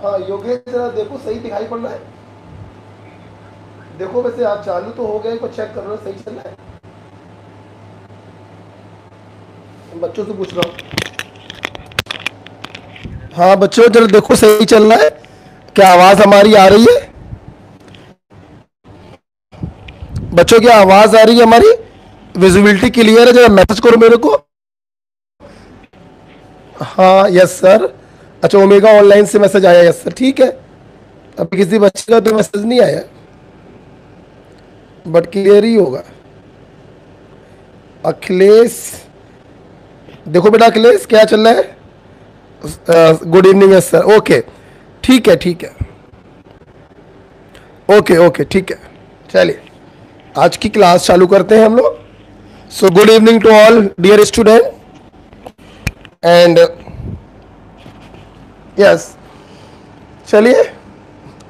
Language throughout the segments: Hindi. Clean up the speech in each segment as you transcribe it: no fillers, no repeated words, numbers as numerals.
हाँ योगेश जरा देखो सही दिखाई पड़ रहा है, देखो वैसे आज चालू तो हो गया, एक बार चेक कर लो सही चल रहा है। बच्चों से पूछ रहा हूँ, हाँ बच्चों जरा देखो सही चल रहा है क्या, आवाज हमारी आ रही है? बच्चों क्या आवाज आ रही है हमारी? विजिबिलिटी क्लियर है? जरा मैसेज करो मेरे को। हाँ यस सर। अच्छा ओमेगा ऑनलाइन से मैसेज आया, यस सर ठीक है। अभी किसी बच्चे का तो मैसेज नहीं आया, बट क्लियर ही होगा। अखिलेश, देखो बेटा अखिलेश क्या चल रहा है? Good evening yes sir, okay ठीक है ठीक है, ओके ओके ठीक है। चलिए आज की क्लास चालू करते हैं हम लोग। So good evening to all dear student and yes. चलिए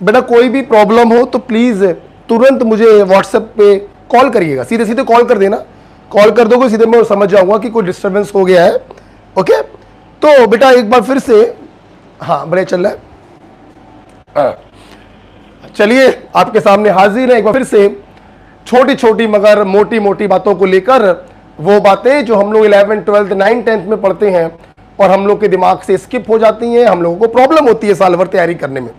बेटा कोई भी प्रॉब्लम हो तो प्लीज तुरंत मुझे व्हाट्सएप पे कॉल करिएगा, सीधे सीधे कॉल कर देना, कॉल कर दोगे सीधे मैं समझ जाऊंगा कि कोई डिस्टर्बेंस हो गया है। ओके तो बेटा एक बार फिर से, हाँ बड़े चल रहा है। चलिए आपके सामने हाजिर है एक बार फिर से, छोटी छोटी मगर मोटी मोटी बातों को लेकर, वो बातें जो हम लोग 11th 12th 9th 10th में पढ़ते हैं और हम लोग के दिमाग से स्किप हो जाती हैं, हम लोगों को प्रॉब्लम होती है साल भर तैयारी करने में।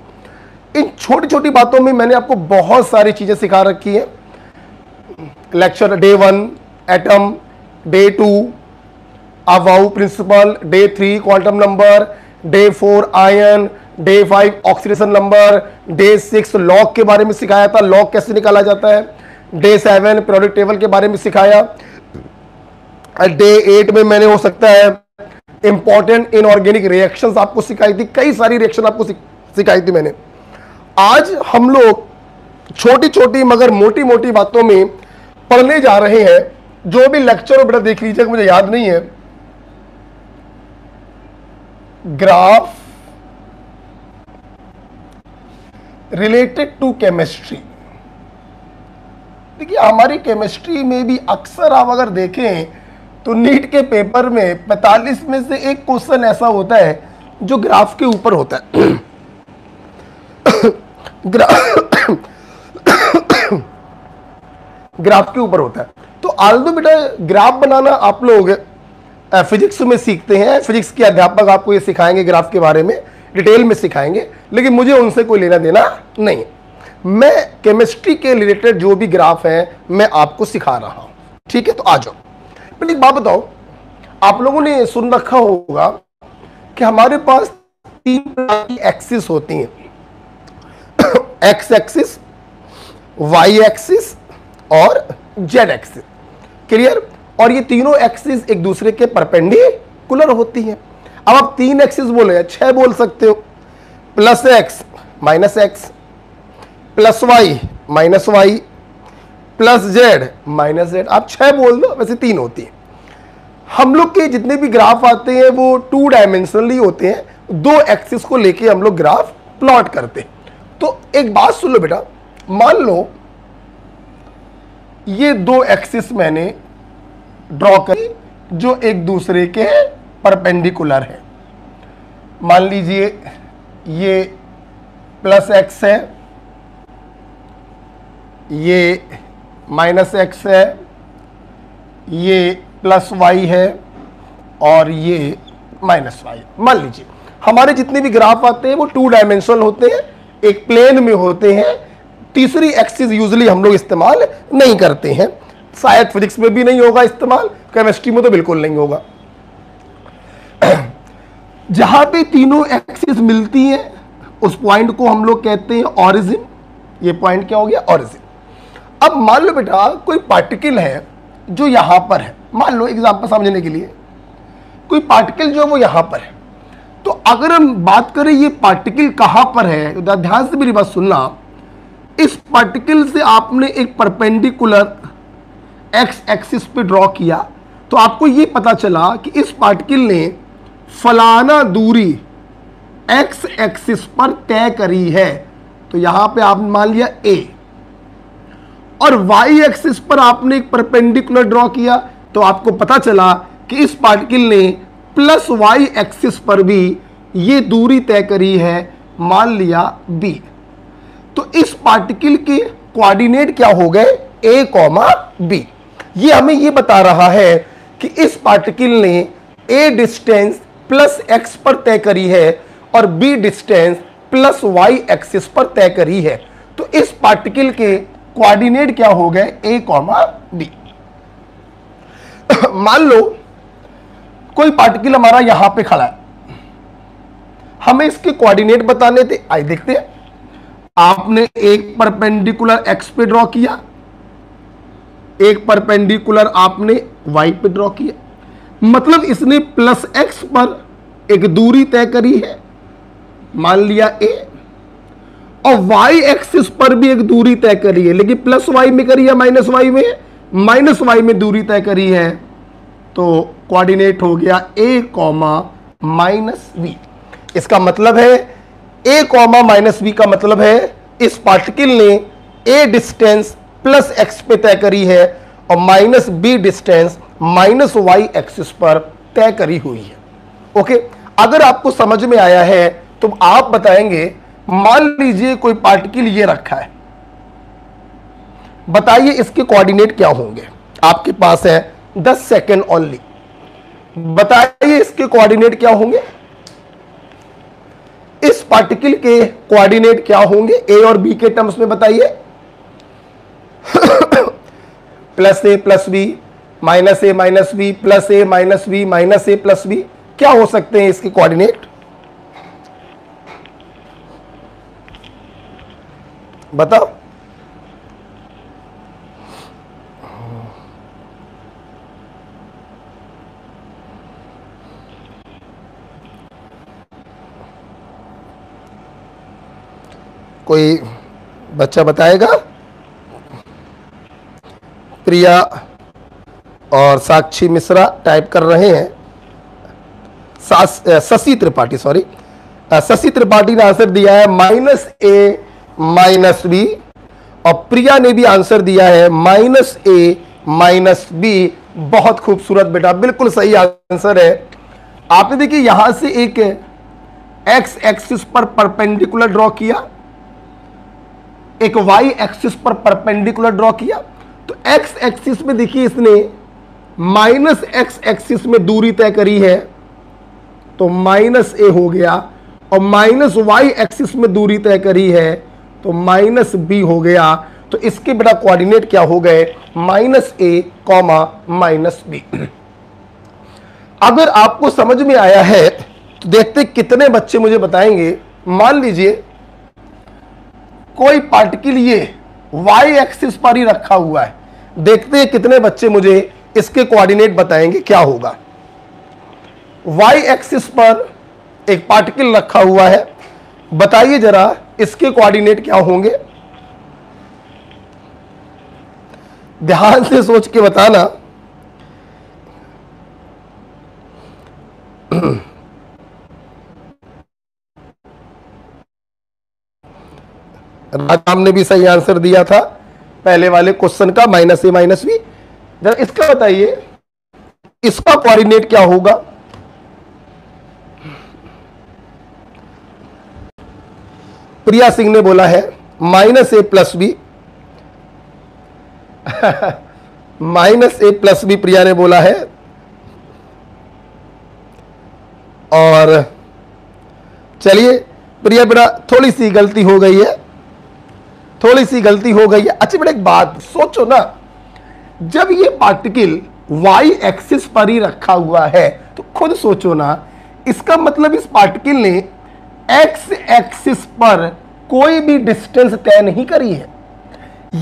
इन छोटी छोटी बातों में मैंने आपको बहुत सारी चीजें सिखा रखी है। Lecture day 1 atom, day 2 aufbau principle, day 3 quantum number, day 4 ion, day 5 oxidation number, day 6 log के बारे में सिखाया था, लॉग कैसे निकाला जाता है, डे 7 पीरियोडिक टेबल के बारे में सिखाया, डे 8 में मैंने हो सकता है इंपॉर्टेंट इनऑर्गेनिक रिएक्शंस आपको सिखाई थी, कई सारी रिएक्शन आपको सिखाई थी मैंने। आज हम लोग छोटी छोटी मगर मोटी मोटी बातों में पढ़ने जा रहे हैं। जो भी लेक्चर बेटा देख लीजिए, मुझे याद नहीं है, ग्राफ रिलेटेड टू केमिस्ट्री। देखिए हमारी केमिस्ट्री में भी अक्सर आप अगर देखें तो नीट के पेपर में 45 में से एक क्वेश्चन ऐसा होता है जो ग्राफ के ऊपर होता है। ग्राफ के ऊपर होता है। तो आल्दो बेटा ग्राफ बनाना आप लोग फिजिक्स में सीखते हैं, फिजिक्स के अध्यापक आपको ये सिखाएंगे, ग्राफ के बारे में डिटेल में सिखाएंगे, लेकिन मुझे उनसे कोई लेना देना नहीं। मैं केमिस्ट्री के रिलेटेड जो भी ग्राफ है मैं आपको सिखा रहा हूं, ठीक है? तो आ जाओ। पहले एक बात बताओ, आप लोगों ने सुन रखा होगा कि हमारे पास 3 प्रकार की एक्सिस होती हैं, एक्स एक्सिस, वाई एक्सिस और जेड एक्सिस। क्लियर? और ये तीनों एक्सिस एक दूसरे के परपेंडिकुलर होती हैं। अब आप 3 एक्सिस बोले, 6 बोल सकते हो, plus X minus x, plus Y minus Y, plus Z minus Z. आप 6 बोल दो, वैसे 3 होती है। हम लोग के जितने भी ग्राफ आते हैं वो 2 डायमेंशनली होते हैं, 2 एक्सिस को लेके हम लोग ग्राफ प्लॉट करते हैं। तो एक बात सुन लो बेटा, मान लो ये 2 एक्सिस मैंने ड्रॉ करी जो एक दूसरे के परपेंडिकुलर है। मान लीजिए ये प्लस एक्स है, ये माइनस एक्स है, ये प्लस वाई है और ये माइनस वाई। मान लीजिए हमारे जितने भी ग्राफ आते हैं वो 2 डायमेंशनल होते हैं, एक प्लेन में होते हैं। तीसरी एक्सिस यूजुअली हम लोग इस्तेमाल नहीं करते हैं, शायद फिजिक्स में भी नहीं होगा इस्तेमाल, केमिस्ट्री में तो बिल्कुल नहीं होगा। जहां पे तीनों एक्सिस मिलती हैं उस पॉइंट को हम लोग कहते हैं ओरिजिन। ये पॉइंट क्या हो गया? ओरिजिन। अब मान लो बेटा कोई पार्टिकल है जो यहां पर है, मान लो एग्जांपल समझने के लिए कोई पार्टिकल जो है वो यहां पर है। तो अगर हम बात करें ये पार्टिकल कहां पर है, तो ध्यान से मेरी बात सुनना। इस पार्टिकल से आपने एक परपेंडिकुलर एक्स एक्सिस पे ड्रॉ किया तो आपको ये पता चला कि इस पार्टिकल ने फलाना दूरी एक्स एक्सिस पर तय करी है। तो यहां पे आपने मान लिया ए, और वाई एक्सिस पर आपने एक परपेंडिकुलर ड्रॉ किया तो आपको पता चला कि इस पार्टिकल ने प्लस वाई एक्सिस पर भी ये दूरी तय करी है मान लिया बी, तो इस पार्टिकल के कोऑर्डिनेट क्या हो गए, ए कॉमा बी। ये हमें ये बता रहा है कि इस पार्टिकल ने ए डिस्टेंस प्लस एक्स पर तय करी है और B distance plus Y axis पर तय करी है। तो इस पार्टिकल के कोऑर्डिनेट क्या हो गए, ए कॉमा बी। मान लो कोई पार्टिकल हमारा यहां पे खड़ा है, हमें इसके कोऑर्डिनेट बताने थे। आइए देखते हैं। आपने एक परपेंडिकुलर एक्स पे ड्रॉ किया, एक परपेंडिकुलर आपने वाई पे ड्रॉ किया, मतलब इसने प्लस एक्स पर एक दूरी तय करी है, मान लिया ए, और वाई एक्सिस पर भी एक दूरी तय करी है, लेकिन प्लस वाई में करी है माइनस वाई में, माइनस वाई में दूरी तय करी है। तो कोऑर्डिनेट हो गया ए कॉमा माइनस वी। इसका मतलब है ए कॉमा माइनस वी का मतलब है इस पार्टिकल ने ए डिस्टेंस प्लस एक्स पे तय करी है और minus B distance minus Y axis पर तय करी हुई है। ओके, अगर आपको समझ में आया है तो आप बताएंगे, मान लीजिए कोई पार्टिकल ये रखा है, बताइए इसके कोऑर्डिनेट क्या होंगे। आपके पास है 10 सेकेंड ओनली, बताइए इसके कोऑर्डिनेट क्या होंगे, इस पार्टिकल के कोऑर्डिनेट क्या होंगे ए और बी के टर्म्स में बताइए। प्लस ए प्लस बी, माइनस ए माइनस बी, प्लस ए माइनस बी, माइनस ए प्लस बी, क्या हो सकते हैं इसके कोऑर्डिनेट, बताओ। कोई बच्चा बताएगा? प्रिया और साक्षी मिश्रा टाइप कर रहे हैं। शशि त्रिपाठी, सॉरी शशि त्रिपाठी ने आंसर दिया है माइनस ए माइनस बी, और प्रिया ने भी आंसर दिया है माइनस ए माइनस बी। बहुत खूबसूरत बेटा, बिल्कुल सही आंसर है। आपने देखिए यहां से एक एक्स एक्सिस पर परपेंडिकुलर ड्रॉ किया, एक वाई एक्सिस पर परपेंडिकुलर ड्रॉ किया, तो एक्स एक्सिस में देखिए इसने माइनस एक्स एक्सिस में दूरी तय करी है, तो माइनस ए हो गया, और माइनस वाई एक्सिस में दूरी तय करी है तो माइनस बी हो गया। तो इसके बेटा कोऑर्डिनेट क्या हो गए, माइनस ए कॉमा माइनस बी। अगर आपको समझ में आया है तो देखते कितने बच्चे मुझे बताएंगे। मान लीजिए कोई पार्टिकल ये वाई एक्सिस पर ही रखा हुआ है, देखते हैं कितने बच्चे मुझे इसके कोऑर्डिनेट बताएंगे क्या होगा। वाई एक्सिस पर एक पार्टिकल रखा हुआ है, बताइए जरा इसके कोऑर्डिनेट क्या होंगे, ध्यान से सोच के बताना। राम ने भी सही आंसर दिया था पहले वाले क्वेश्चन का, माइनस ए माइनस बी। जरा इसका बताइए इसका कोऑर्डिनेट क्या होगा। प्रिया सिंह ने बोला है माइनस ए प्लस बी, माइनस ए प्लस बी प्रिया ने बोला है। और चलिए प्रिया बेटा थोड़ी सी गलती हो गई है, थोड़ी सी गलती हो गई है। अच्छा बेटा एक बात सोचो ना, जब ये पार्टिकल वाई एक्सिस पर ही रखा हुआ है तो खुद सोचो ना, इसका मतलब इस पार्टिकल ने एक्स एक्सिस पर कोई भी डिस्टेंस तय नहीं करी है।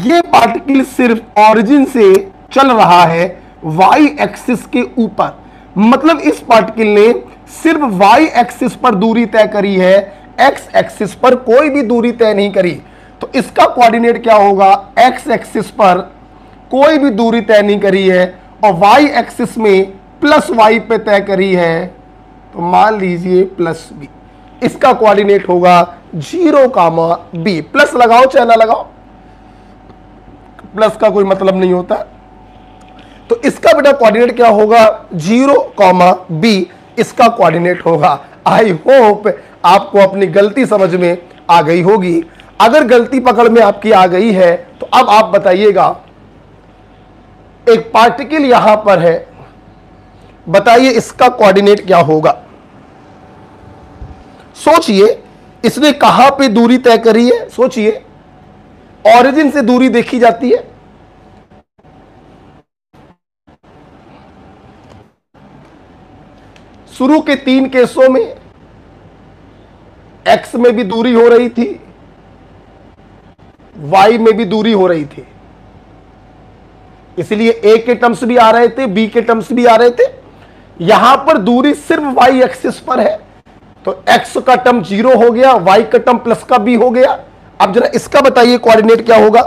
ये पार्टिकल सिर्फ ऑरिजिन से चल रहा है वाई एक्सिस के ऊपर, मतलब इस पार्टिकल ने सिर्फ वाई एक्सिस पर दूरी तय करी है, एक्स एक्सिस पर कोई भी दूरी तय नहीं करी। तो इसका कोऑर्डिनेट क्या होगा, एक्स एक्सिस पर कोई भी दूरी तय नहीं करी है और वाई एक्सिस में प्लस वाई पे तय करी है, तो मान लीजिए प्लस बी। इसका कोऑर्डिनेट होगा 0 कामा बी। प्लस लगाओ चाहे ना लगाओ, प्लस का कोई मतलब नहीं होता। तो इसका बेटा कोऑर्डिनेट क्या होगा, 0 कामा बी इसका कोऑर्डिनेट होगा। आई होप आपको अपनी गलती समझ में आ गई होगी। अगर गलती पकड़ में आपकी आ गई है तो अब आप बताइएगा, एक पार्टिकल यहां पर है, बताइए इसका कोऑर्डिनेट क्या होगा। सोचिए, इसने कहां पे दूरी तय करी है, सोचिए, ओरिजिन से दूरी देखी जाती है, शुरू के 3 केसों में एक्स में भी दूरी हो रही थी, वाई में भी दूरी हो रही थी, इसलिए ए के टर्म्स भी आ रहे थे, बी के टर्म्स भी आ रहे थे। यहां पर दूरी सिर्फ वाई एक्सिस पर है, तो एक्स का टर्म 0 हो गया, वाई का टर्म प्लस का बी हो गया। अब जरा इसका बताइए कोऑर्डिनेट क्या होगा।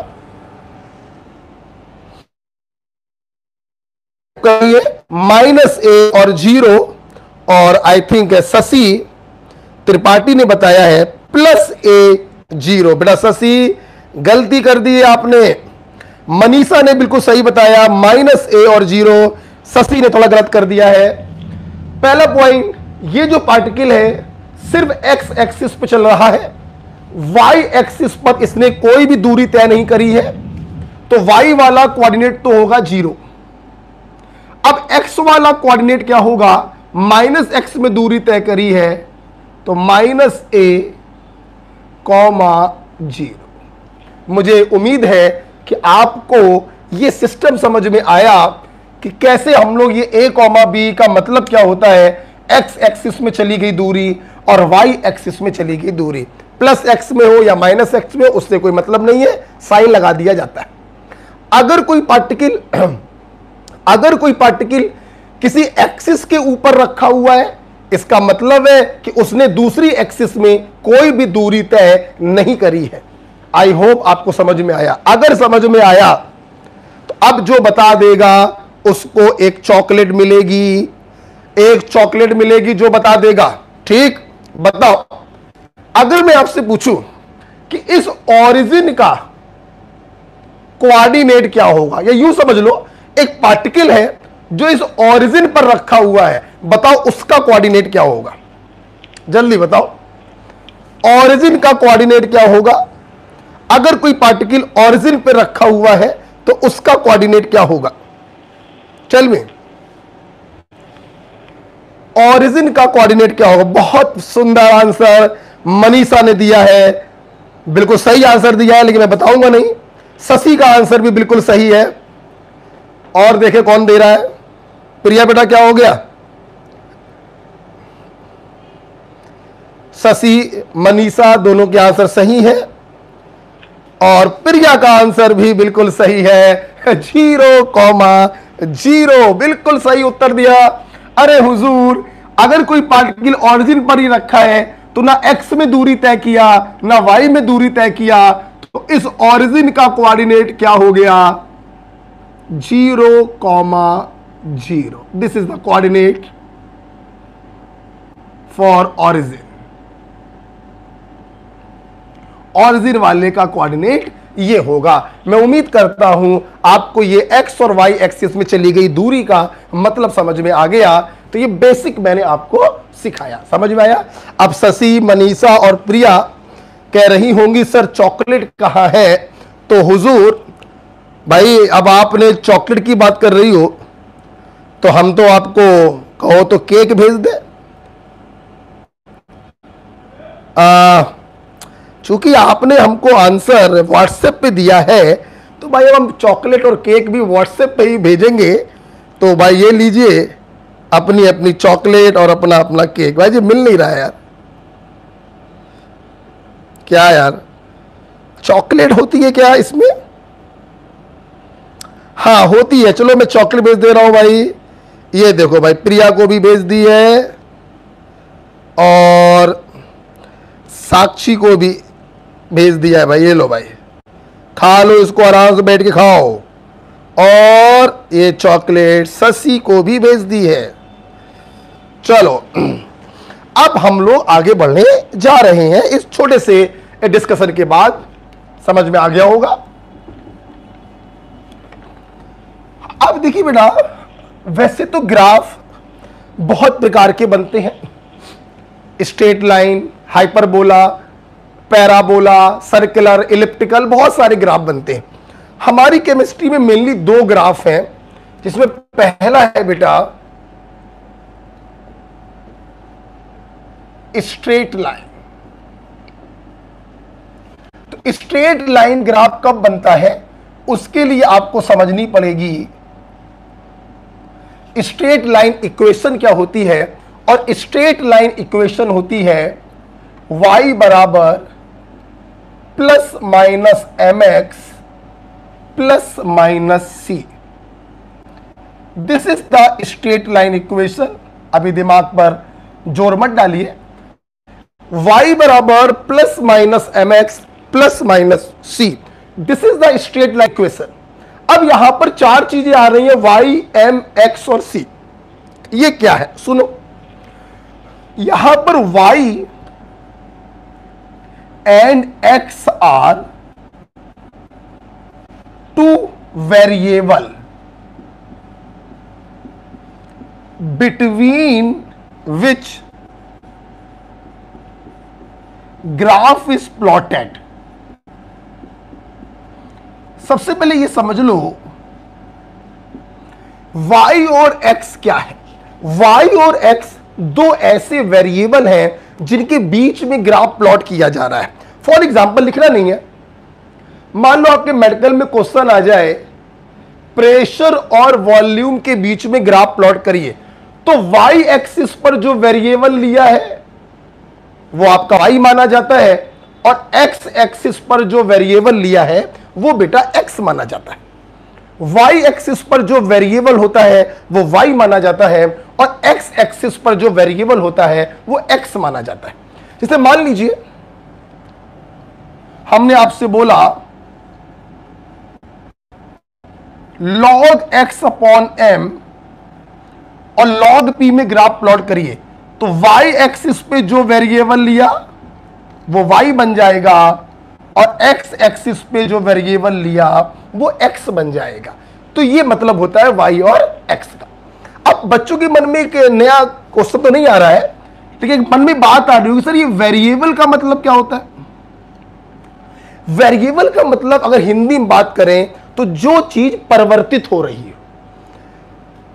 करिए -a और 0, और आई थिंक शशि त्रिपाठी ने बताया है +a 0। बेटा शशि गलती कर दी है आपने, मनीषा ने बिल्कुल सही बताया, -a और 0। शशि ने थोड़ा गलत कर दिया है। पहला पॉइंट, ये जो पार्टिकल है सिर्फ एक्स एक्सिस पर चल रहा है, वाई एक्सिस पर इसने कोई भी दूरी तय नहीं करी है, तो वाई वाला कोऑर्डिनेट तो होगा 0। अब एक्स वाला कोऑर्डिनेट क्या होगा, -x में दूरी तय करी है, तो -a, 0। मुझे उम्मीद है कि आपको यह सिस्टम समझ में आया कि कैसे हम लोग ये a, b का मतलब क्या होता है, x एक्सिस में चली गई दूरी और y एक्सिस में चली गई दूरी, +x में हो या -x में हो उससे कोई मतलब नहीं है, साइन लगा दिया जाता है। अगर कोई पार्टिकल किसी एक्सिस के ऊपर रखा हुआ है, इसका मतलब है कि उसने दूसरी एक्सिस में कोई भी दूरी तय नहीं करी है। आई होप आपको समझ में आया। अगर समझ में आया तो अब जो बता देगा उसको एक चॉकलेट मिलेगी, एक चॉकलेट मिलेगी जो बता देगा। ठीक, बताओ, अगर मैं आपसे पूछूं कि इस ओरिजिन का कोऑर्डिनेट क्या होगा, या यूं समझ लो एक पार्टिकल है जो इस ओरिजिन पर रखा हुआ है, बताओ उसका कोऑर्डिनेट क्या होगा, जल्दी बताओ, ओरिजिन का कोऑर्डिनेट क्या होगा। अगर कोई पार्टिकल ओरिजिन पर रखा हुआ है तो उसका कोऑर्डिनेट क्या होगा, चल में ओरिजिन का कोऑर्डिनेट क्या होगा। बहुत सुंदर आंसर मनीषा ने दिया है, बिल्कुल सही आंसर दिया है, लेकिन मैं बताऊंगा नहीं। शशि का आंसर भी बिल्कुल सही है, और देखे कौन दे रहा है, प्रिया बेटा क्या हो गया, शशि मनीषा दोनों के आंसर सही है, और प्रिया का आंसर भी बिल्कुल सही है, 0,0 बिल्कुल सही उत्तर दिया। अरे हुजूर, अगर कोई पार्टिकल ओरिजिन पर ही रखा है तो ना x में दूरी तय किया ना y में दूरी तय किया, तो इस ओरिजिन का कोऑर्डिनेट क्या हो गया, 0,0। This is the coordinate for origin. Origin वाले का कोऑर्डिनेट ये होगा। मैं उम्मीद करता हूं आपको ये x और y एक्सिस में चली गई दूरी का मतलब समझ में आ गया। तो ये बेसिक मैंने आपको सिखाया, समझ में आया। अब शशि, मनीषा और प्रिया कह रही होंगी सर चॉकलेट कहां है, तो हुजूर भाई अब आपने चॉकलेट की बात कर रही हो तो हम तो आपको कहो तो केक भेज दे। चूंकि आपने हमको आंसर व्हाट्सएप पे दिया है तो भाई अब हम चॉकलेट और केक भी व्हाट्सएप पे ही भेजेंगे। तो भाई ये लीजिए अपनी अपनी चॉकलेट और अपना अपना केक। भाई जी मिल नहीं रहा है यार, क्या यार चॉकलेट होती है क्या इसमें, हाँ होती है, चलो मैं चॉकलेट भेज दे रहा हूं भाई। ये देखो भाई प्रिया को भी भेज दी है और साक्षी को भी भेज दिया है भाई। ये लो भाई खा लो, इसको आराम से बैठ के खाओ। और ये चॉकलेट शशि को भी भेज दी है। चलो अब हम लोग आगे बढ़ने जा रहे हैं इस छोटे से डिस्कशन के बाद, समझ में आ गया होगा। अब देखिए बेटा, वैसे तो ग्राफ बहुत प्रकार के बनते हैं, straight line, hyperbola, parabola, circular, elliptical, बहुत सारे ग्राफ बनते हैं। हमारी केमिस्ट्री में मेनली दो ग्राफ हैं, जिसमें पहला है बेटा स्ट्रेट लाइन। तो स्ट्रेट लाइन ग्राफ कब बनता है, उसके लिए आपको समझनी पड़ेगी स्ट्रेट लाइन इक्वेशन क्या होती है। और स्ट्रेट लाइन इक्वेशन होती है y बराबर plus minus M x plus minus C. This is the straight line equation. अभी दिमाग पर जोर मत डालिए। y बराबर plus minus M x plus minus C, this is the straight line equation. अब यहां पर चार चीजें आ रही है, y, m, x और c। ये क्या है सुनो, यहां पर y and x are two variable between which graph is plotted. सबसे पहले ये समझ लो y और x क्या है। y और x दो ऐसे वेरिएबल हैं जिनके बीच में ग्राफ प्लॉट किया जा रहा है। फॉर एग्जांपल लिखना नहीं है, मान लो आपके मेडिकल में क्वेश्चन आ जाए प्रेशर और वॉल्यूम के बीच में ग्राफ प्लॉट करिए, तो y एक्सिस पर जो वेरिएबल लिया है वो आपका y माना जाता है, और x एक्सिस पर जो वेरिएबल लिया है वो बेटा x माना जाता है। y एक्सिस पर जो वेरिएबल होता है वो y माना जाता है, और x एक्सिस पर जो वेरिएबल होता है वो x माना जाता है। जैसे मान लीजिए हमने आपसे बोला log x अपॉन m और log p में ग्राफ प्लॉट करिए, तो y एक्सिस पे जो वेरिएबल लिया वो y बन जाएगा, और x एक्सिस पे जो वेरिएबल लिया वो x बन जाएगा। तो ये मतलब होता है y और x का। अब बच्चों के मन में एक नया क्वेश्चन तो नहीं आ रहा है, लेकिन मन में बात आ रही होगी, सर ये वेरिएबल का मतलब क्या होता है। वेरिएबल का मतलब अगर हिंदी में बात करें तो जो चीज परिवर्तित हो रही है।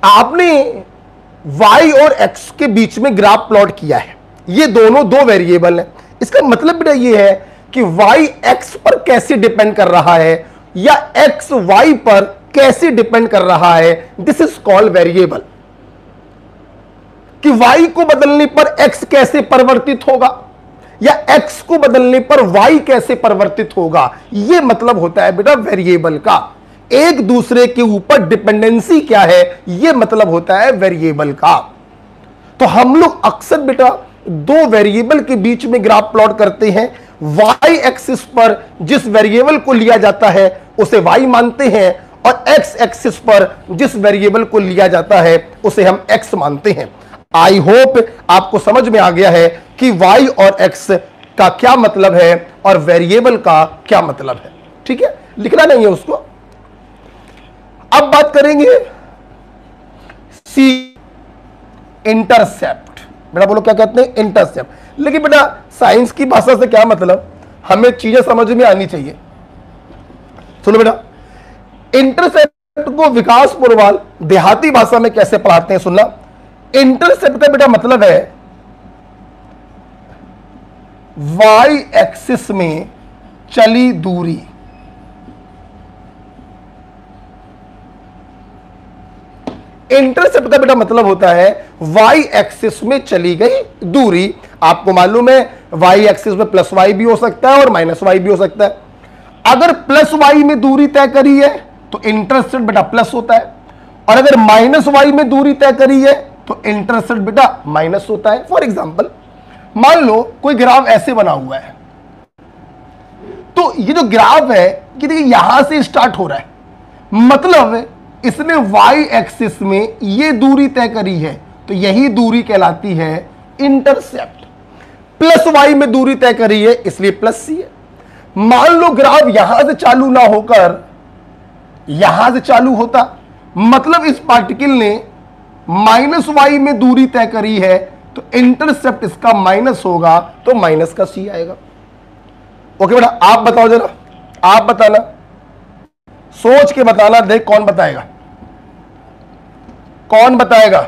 आपने y और x के बीच में ग्राफ प्लॉट किया है, ये दोनों दो वेरिएबल हैं। इसका मतलब बेटा ये है कि y x पर कैसे डिपेंड कर रहा है या x y पर कैसे डिपेंड कर रहा है, दिस इज कॉल्ड वेरिएबल। कि y को बदलने पर x कैसे परिवर्तित होगा या x को बदलने पर y कैसे परिवर्तित होगा, यह मतलब होता है बेटा वेरिएबल का। एक दूसरे के ऊपर डिपेंडेंसी क्या है, यह मतलब होता है वेरिएबल का। तो हम लोग अक्सर बेटा दो वेरिएबल के बीच में ग्राफ प्लॉट करते हैं। y एक्सिस पर जिस वेरिएबल को लिया जाता है उसे y मानते हैं, और x एक्सिस पर जिस वेरिएबल को लिया जाता है उसे हम x मानते हैं। आई होप आपको समझ में आ गया है कि y और x का क्या मतलब है और वेरिएबल का क्या मतलब है। ठीक है, लिखना नहीं है उसको। अब बात करेंगे C, इंटरसेप्ट। बेटा बोलो क्या कहते हैं, इंटरसेप्ट। लेकिन बेटा साइंस की भाषा से क्या मतलब, हमें चीजें समझ में आनी चाहिए। सुनो बेटा, इंटरसेप्ट को विकास पुरवाल देहाती भाषा में कैसे पढ़ाते हैं, सुनना। इंटरसेप्ट का बेटा मतलब है y एक्सिस में चली दूरी। इंटरसेप्ट का बेटा मतलब होता है y एक्सिस में चली गई दूरी। आपको मालूम है y एक्सिस में प्लस y भी हो सकता है और माइनस y भी हो सकता है। अगर प्लस y में दूरी तय करी है तो इंटरसेप्ट बेटा प्लस होता है, और अगर माइनस y में दूरी तय करी है तो इंटरसेप्ट बेटा माइनस होता है। फॉर एग्जांपल मान लो कोई ग्राफ ऐसे बना हुआ है, तो ये जो ग्राफ है कि देखिए यहां से स्टार्ट हो रहा है, मतलब इसने y एक्सिस में ये दूरी तय करी है, तो यही दूरी कहलाती है इंटरसेप्ट। प्लस y में दूरी तय करी है इसलिए प्लस c है। मान लो ग्राफ यहां से चालू ना होकर यहां से चालू होता, मतलब इस पार्टिकल ने माइनस y में दूरी तय करी है, तो इंटरसेप्ट इसका माइनस होगा, तो माइनस का सी आएगा। ओके बेटा, आप बताओ जरा, आप बताना, सोच के बताना, देख कौन बताएगा, कौन बताएगा,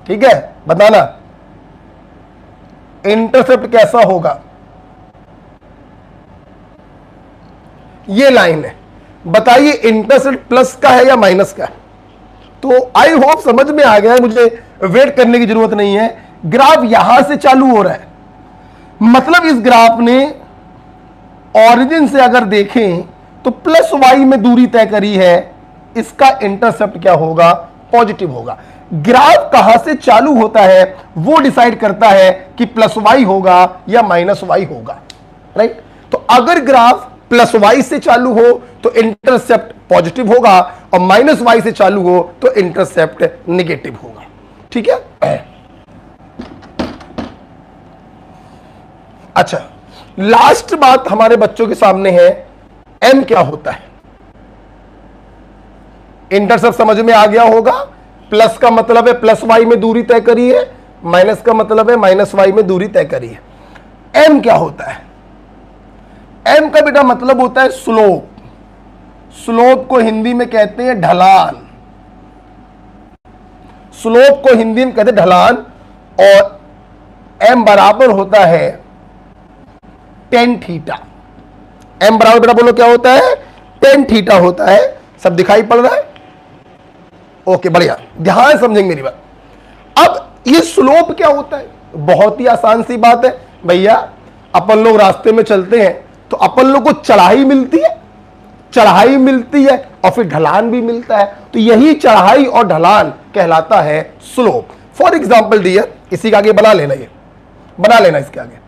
ठीक है, बताना इंटरसेप्ट कैसा होगा। ये लाइन है, बताइए इंटरसेप्ट प्लस का है या माइनस का है। तो आई होप समझ में आ गया है, मुझे वेट करने की जरूरत नहीं है। ग्राफ यहां से चालू हो रहा है, मतलब इस ग्राफ ने ओरिजिन से अगर देखें तो प्लस वाई में दूरी तय करी है, इसका इंटरसेप्ट क्या होगा, पॉजिटिव होगा। ग्राफ कहां से चालू होता है वो डिसाइड करता है कि प्लस वाई होगा या माइनस वाई होगा, राइट। तो अगर ग्राफ प्लस वाई से चालू हो तो इंटरसेप्ट पॉजिटिव होगा, और माइनस वाई से चालू हो तो इंटरसेप्ट नेगेटिव होगा, ठीक है। अच्छा, लास्ट बात हमारे बच्चों के सामने है, एम क्या होता है। इंटरसेप्ट समझ में आ गया होगा, प्लस का मतलब है प्लस वाई में दूरी तय करी है, माइनस का मतलब है माइनस वाई में दूरी तय करी है। एम क्या होता है, एम का बेटा मतलब होता है स्लोप। स्लोप को हिंदी में कहते हैं ढलान, स्लोप को हिंदी में कहते हैं ढलान, और एम बराबर होता है टेन थीटा। एम बराबर बेटा बोलो क्या होता है, टेन थीटा होता है। सब दिखाई पड़ रहा है, ओके बढ़िया, ध्यान समझेंगे मेरी बात। अब ये स्लोप क्या होता है, बहुत ही आसान सी बात है भैया। अपन लोग रास्ते में चलते हैं तो अपन लोग को चढ़ाई मिलती है, चढ़ाई मिलती है और फिर ढलान भी मिलता है, तो यही चढ़ाई और ढलान कहलाता है स्लोप। फॉर एग्जाम्पल डियर, इसी के आगे बना लेना, ये बना लेना इसके आगे।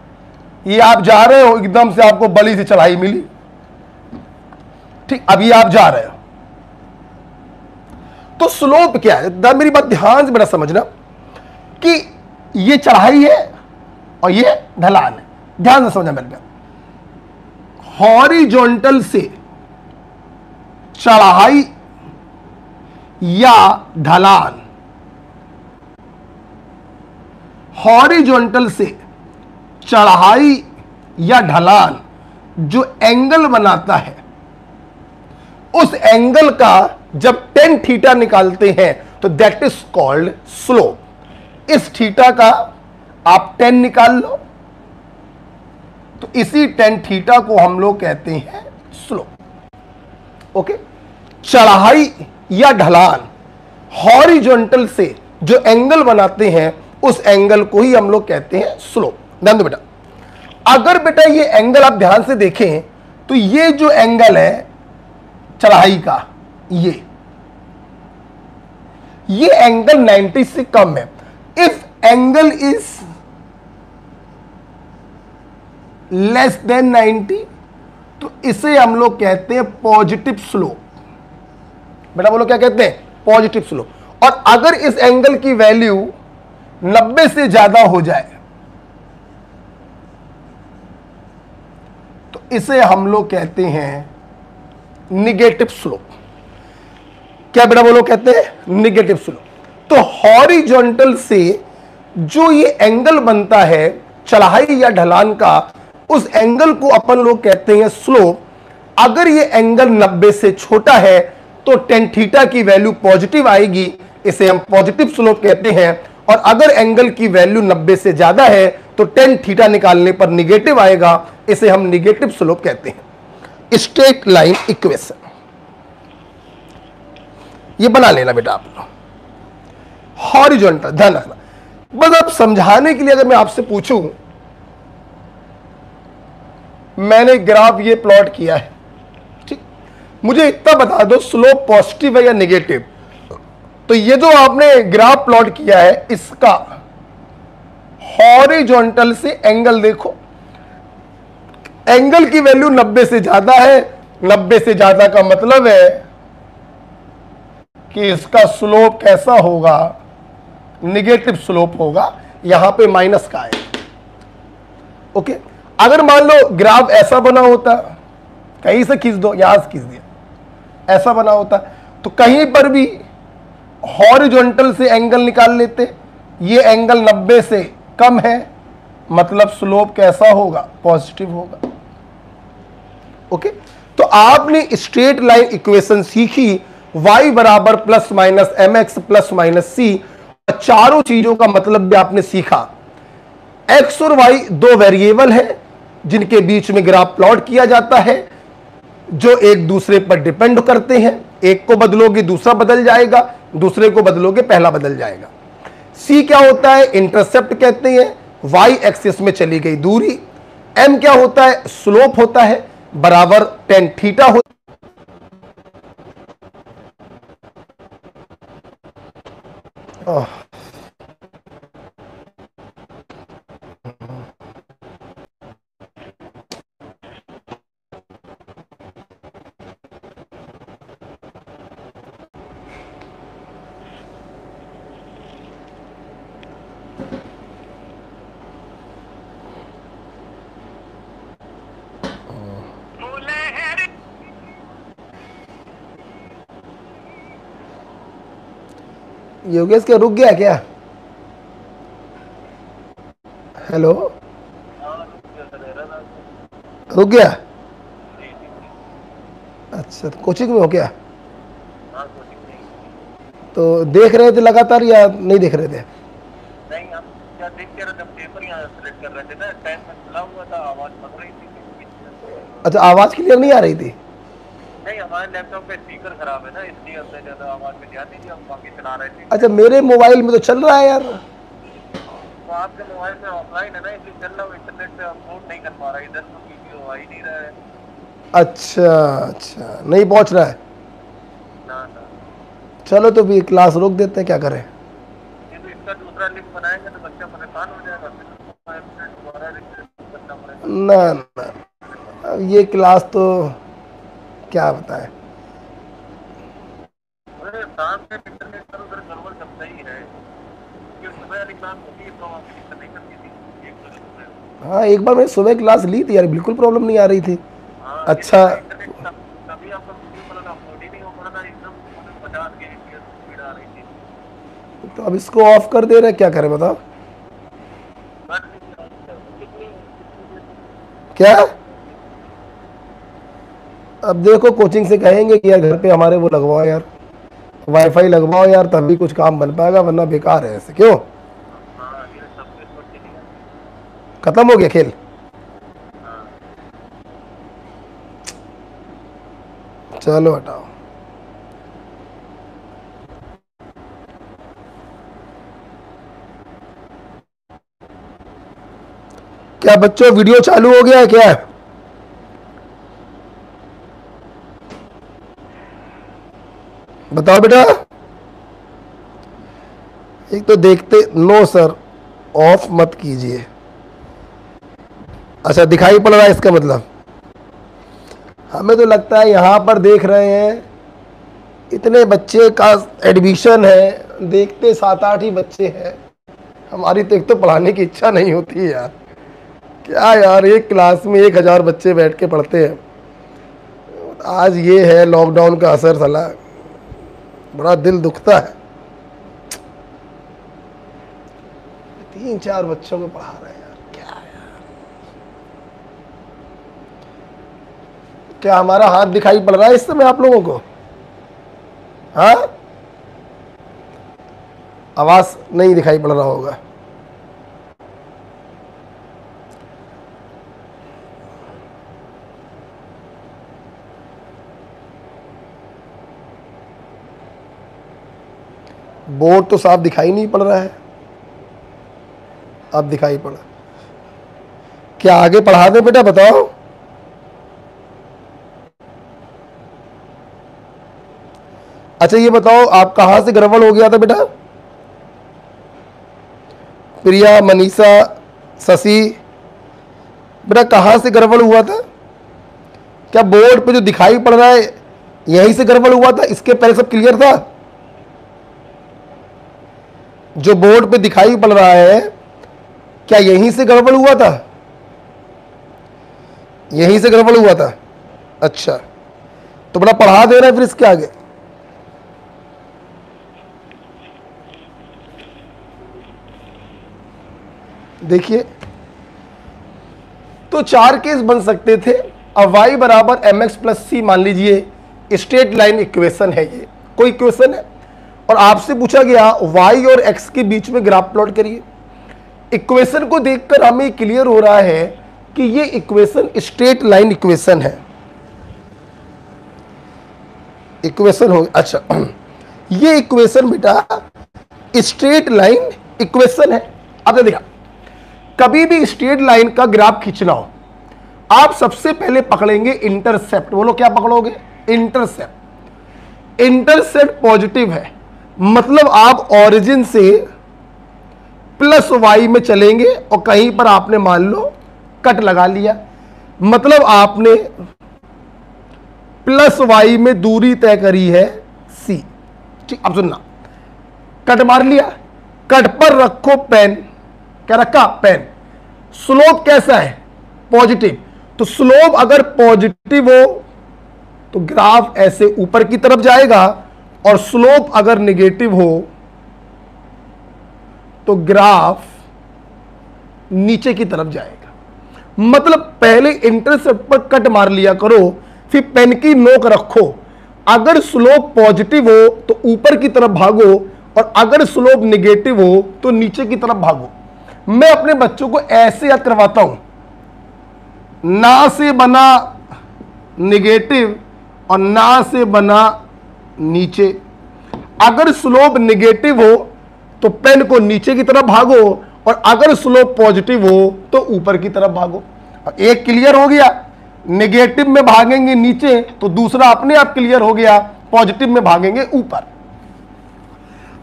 ये आप जा रहे हो, एकदम से आपको बड़ी सी चढ़ाई मिली, ठीक, अभी आप जा रहे हो, तो स्लोप क्या है, मेरी बात ध्यान से बड़ा समझना कि ये चढ़ाई है और ये ढलान है, ध्यान से समझना मेरे प्यार। हॉरिजॉन्टल से चढ़ाई या ढलान, हॉरिजॉन्टल से चढ़ाई या ढलान जो एंगल बनाता है, उस एंगल का जब टेन थीटा निकालते हैं तो दैट इज कॉल्ड स्लोप। इस थीटा का आप 10 निकाल लो, तो इसी टेन थीटा को हम लोग कहते हैं स्लोप। ओके, चढ़ाई या ढलान हॉरिजॉन्टल से जो एंगल बनाते हैं उस एंगल को ही हम लोग कहते हैं स्लोप। ध्यान दो बेटा, अगर बेटा ये एंगल आप ध्यान से देखें तो ये जो एंगल है चढ़ाई का, ये एंगल 90 से कम है। If angle is less than 90 तो इसे हम लोग कहते हैं पॉजिटिव स्लोप। बेटा बोलो क्या कहते हैं, पॉजिटिव स्लोप। और अगर इस एंगल की वैल्यू 90 से ज्यादा हो जाए तो इसे हम लोग कहते हैं निगेटिव स्लोप। क्या बेटा बोलो कहते हैं निगेटिव स्लोप। तो हॉरिजॉन्टल से जो ये एंगल बनता है चढ़ाई या ढलान का, उस एंगल को अपन लोग कहते हैं स्लोप। अगर ये एंगल 90 से छोटा है तो टेन थीटा की वैल्यू पॉजिटिव आएगी, इसे हम पॉजिटिव स्लोप कहते हैं। और अगर एंगल की वैल्यू 90 से ज्यादा है तो टेन थीटा निकालने पर निगेटिव आएगा, इसे हम निगेटिव स्लोप कहते हैं। स्ट्रेट लाइन इक्वेशन ये बना लेना बेटा आप लोग, हॉरिजॉन्टल, ध्यान रखना। बस अब समझाने के लिए अगर मैं आपसे पूछूं, मैंने ग्राफ ये प्लॉट किया है, ठीक, मुझे इतना बता दो स्लोप पॉजिटिव है या नेगेटिव। तो ये जो आपने ग्राफ प्लॉट किया है इसका हॉरिजॉन्टल से एंगल देखो, एंगल की वैल्यू 90 से ज्यादा है। 90 से ज्यादा का मतलब है कि इसका स्लोप कैसा होगा, निगेटिव स्लोप होगा, यहां पे माइनस का है। ओके, अगर मान लो ग्राफ ऐसा बना होता, कहीं से खींच दो, यहां से खींच दिया, ऐसा बना होता तो कहीं पर भी हॉरिजॉन्टल से एंगल निकाल लेते, ये एंगल 90 से कम है, मतलब स्लोप कैसा होगा, पॉजिटिव होगा। ओके, तो आपने स्ट्रेट लाइन इक्वेशन सीखी, y बराबर plus minus M x plus minus c, चारों चीजों का मतलब भी आपने सीखा। x और y दो वेरिएबल है जिनके बीच में ग्राफ प्लॉट किया जाता है, जो एक दूसरे पर डिपेंड करते हैं, एक को बदलोगे दूसरा बदल जाएगा, दूसरे को बदलोगे पहला बदल जाएगा। c क्या होता है, इंटरसेप्ट कहते हैं, y एक्सिस में चली गई दूरी, m क्या होता है, स्लोप होता है, बराबर टेन थीटा होता है। योगेश क्या रुक गया क्या? हेलो, रुक गया? अच्छा, तो कोचिंग में हो क्या? तो देख रहे थे लगातार या नहीं देख रहे थे? नहीं, हम क्या देख के जब पेपर यहाँ सेलेक्ट कर रहे थे ना, टाइम में खुला हुआ था, आवाज पक रही थी। अच्छा, आवाज क्लियर नहीं आ रही थी? नहीं, हमारे लैपटॉप पे स्पीकर खराब है ना, इसलिए हमने ज्यादा आवाज में ध्यान नहीं दिया, हम बाकी चला रहे थे। अच्छा, मेरे मोबाइल में तो चल रहा है यार। तो आपके मोबाइल में ऑफलाइन है ना, इसलिए चल रहा है, इंटरनेट पे अपलोड नहीं कर पा रहा, इधर तो वीडियो आ ही नहीं रहा है। अच्छा अच्छा, नहीं पहुंच रहा है। ना ना, चलो तो भी क्लास रोक देते हैं, क्या करें। ये तो इसका दूसरा लिंक बनाएंगे तो बच्चा परेशान हो जाएगा, फिर दोबारा रजिस्टर करना पड़ेगा। ना ना, अब ये क्लास तो क्या बताएं। अरे शाम में इंटरनेट पर उधर गड़बड़ चलता ही है, क्योंकि सुबह वाली क्लास होती है तो आपकी दिक्कत नहीं करती थी, एक बजे सुबह। हाँ, एक बार मैंने सुबह क्लास ली थी यार, बिल्कुल प्रॉब्लम नहीं आ रही थी। हाँ, अच्छा, इंटरनेट तभी आपका वीडियो कॉल अपलोड ही नहीं हो पा रहा था, एकदम 50 के स्पीड आ रही थी। तो अब इसको ऑफ कर दे रहे, क्या करें बताओ? क्या? अब देखो, कोचिंग से कहेंगे कि यार घर पे हमारे वो लगवाओ यार, वाईफाई लगवाओ यार, तभी कुछ काम बन पाएगा, वरना बेकार है ऐसे। क्यों, हाँ, ये सब कुछ सोच के लिया। खत्म हो गया खेल? हाँ, चलो हटाओ। क्या बच्चों, वीडियो चालू हो गया है क्या? बताओ बेटा। एक तो देखते, नो सर, ऑफ मत कीजिए। अच्छा, दिखाई पड़ रहा है इसका मतलब? हमें तो लगता है यहाँ पर देख रहे हैं, इतने बच्चे का एडमिशन है, देखते 7-8 ही बच्चे हैं। हमारी तो एक तो पढ़ाने की इच्छा नहीं होती है यार। क्या यार, एक क्लास में 1000 बच्चे बैठ के पढ़ते हैं। आज ये है लॉकडाउन का असर, साला बड़ा दिल दुखता है। 3-4 बच्चों को पढ़ा रहे हैं यार, क्या यार। क्या हमारा हाथ दिखाई पड़ रहा है इस समय आप लोगों को? हाँ, आवाज नहीं दिखाई पड़ रहा होगा। बोर्ड तो साफ दिखाई नहीं पड़ रहा है। अब दिखाई पड़ा। क्या आगे पढ़ा दे बेटा, बताओ। अच्छा, ये बताओ, आप कहां से गड़बड़ हो गया था बेटा? प्रिया, मनीषा, शशि, बेटा कहां से गड़बड़ हुआ था? क्या बोर्ड पे जो दिखाई पड़ रहा है यहीं से गड़बड़ हुआ था? इसके पहले सब क्लियर था? जो बोर्ड पे दिखाई पड़ रहा है, क्या यहीं से गड़बड़ हुआ था? यहीं से गड़बड़ हुआ था? अच्छा, तो बड़ा पढ़ा दे रहा है फिर इसके आगे। देखिए, तो 4 केस बन सकते थे। अब y बराबर एम एक्स प्लस सी मान लीजिए स्ट्रेट लाइन इक्वेशन है, ये कोई इक्वेशन है और आपसे पूछा गया y और x के बीच में ग्राफ प्लॉट करिए। इक्वेशन को देखकर हमें क्लियर हो रहा है कि ये इक्वेशन स्ट्रेट लाइन इक्वेशन है। इक्वेशन हो, अच्छा ये इक्वेशन बेटा स्ट्रेट लाइन इक्वेशन है। आपने देखा कभी भी स्ट्रेट लाइन का ग्राफ खींचना हो, आप सबसे पहले पकड़ेंगे इंटरसेप्ट। बोलो क्या पकड़ोगे? इंटरसेप्ट। इंटरसेप्ट पॉजिटिव है, मतलब आप ओरिजिन से प्लस वाई में चलेंगे और कहीं पर आपने मान लो कट लगा लिया, मतलब आपने प्लस वाई में दूरी तय करी है सी। ठीक, अब सुनना, कट मार लिया, कट पर रखो पेन। क्या रखा? पेन। स्लोप कैसा है? पॉजिटिव। तो स्लोप अगर पॉजिटिव हो तो ग्राफ ऐसे ऊपर की तरफ जाएगा और स्लोप अगर नेगेटिव हो तो ग्राफ नीचे की तरफ जाएगा। मतलब पहले इंटरसेप्ट पर कट मार लिया करो, फिर पेन की नोक रखो। अगर स्लोप पॉजिटिव हो तो ऊपर की तरफ भागो और अगर स्लोप नेगेटिव हो तो नीचे की तरफ भागो। मैं अपने बच्चों को ऐसे याद करवाता हूं, ना से बना नेगेटिव और ना से बना नीचे। अगर स्लोप नेगेटिव हो तो पेन को नीचे की तरफ भागो और अगर स्लोप पॉजिटिव हो तो ऊपर की तरफ भागो। एक क्लियर हो गया, नेगेटिव में भागेंगे नीचे तो दूसरा अपने आप क्लियर हो गया, पॉजिटिव में भागेंगे ऊपर।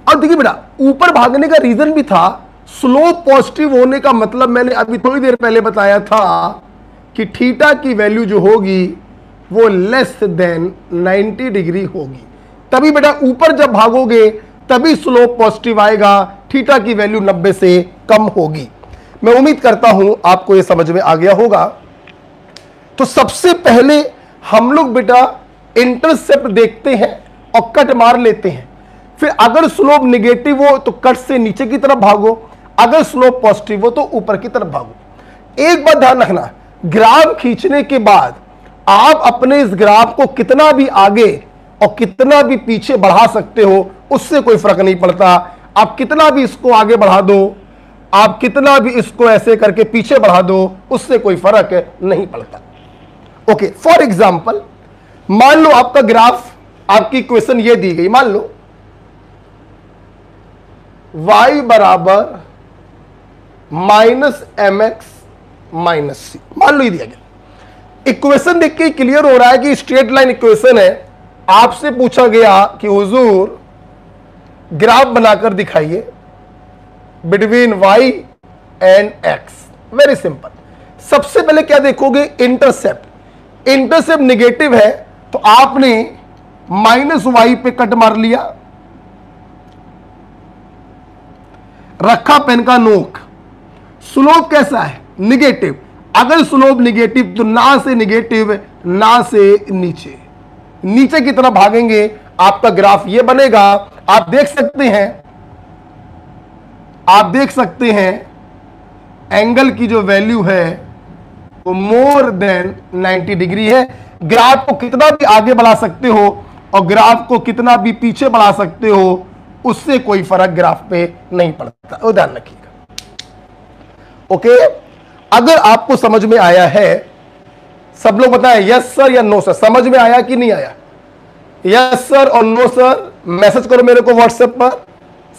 अब देखिए बेटा, ऊपर भागने का रीजन भी था, स्लोप पॉजिटिव होने का मतलब मैंने अभी थोड़ी देर पहले बताया था कि थीटा की वैल्यू जो होगी वो लेस देन 90 डिग्री होगी। तभी बेटा ऊपर जब भागोगे तभी स्लोप पॉजिटिव आएगा, थीटा की वैल्यू 90 से कम होगी। मैं उम्मीद करता हूं आपको यह समझ में आ गया होगा। तो सबसे पहले हम लोग बेटा इंटरसेप्ट देखते हैं और कट मार लेते हैं। फिर अगर स्लोप नेगेटिव हो तो कट से नीचे की तरफ भागो, अगर स्लोप पॉजिटिव हो तो ऊपर की तरफ भागो। एक बात ध्यान रखना, ग्राफ खींचने के बाद आप अपने इस ग्राफ को कितना भी आगे और कितना भी पीछे बढ़ा सकते हो, उससे कोई फर्क नहीं पड़ता। आप कितना भी इसको आगे बढ़ा दो, आप कितना भी इसको ऐसे करके पीछे बढ़ा दो, उससे कोई फर्क नहीं पड़ता। ओके, फॉर एग्जाम्पल मान लो आपका ग्राफ, आपकी इक्वेशन ये दी गई, मान लो y बराबर माइनस एम एक्स माइनस सी, मान लो ये दिया गया। इक्वेशन देख के क्लियर हो रहा है कि स्ट्रेट लाइन इक्वेशन है। आपसे पूछा गया कि हुजूर ग्राफ बनाकर दिखाइए between y and x। Very simple, सबसे पहले क्या देखोगे? इंटरसेप्ट। इंटरसेप्ट नेगेटिव है तो आपने माइनस y पे कट मार लिया, रखा पेन का नोक। स्लोप कैसा है? निगेटिव। अगर स्लोप निगेटिव तो ना से निगेटिव ना से नीचे, नीचे की तरफ भागेंगे, आपका ग्राफ ये बनेगा। आप देख सकते हैं एंगल की जो वैल्यू है वो मोर देन 90 डिग्री है। ग्राफ को कितना भी आगे बढ़ा सकते हो और ग्राफ को कितना भी पीछे बढ़ा सकते हो, उससे कोई फर्क ग्राफ पे नहीं पड़ता। वो ध्यान रखिएगा। ओके, अगर आपको समझ में आया है, सब लोग बताएं यस सर या नो सर। समझ में आया कि नहीं आया? यस सर और नो सर मैसेज करो मेरे को व्हाट्सएप पर।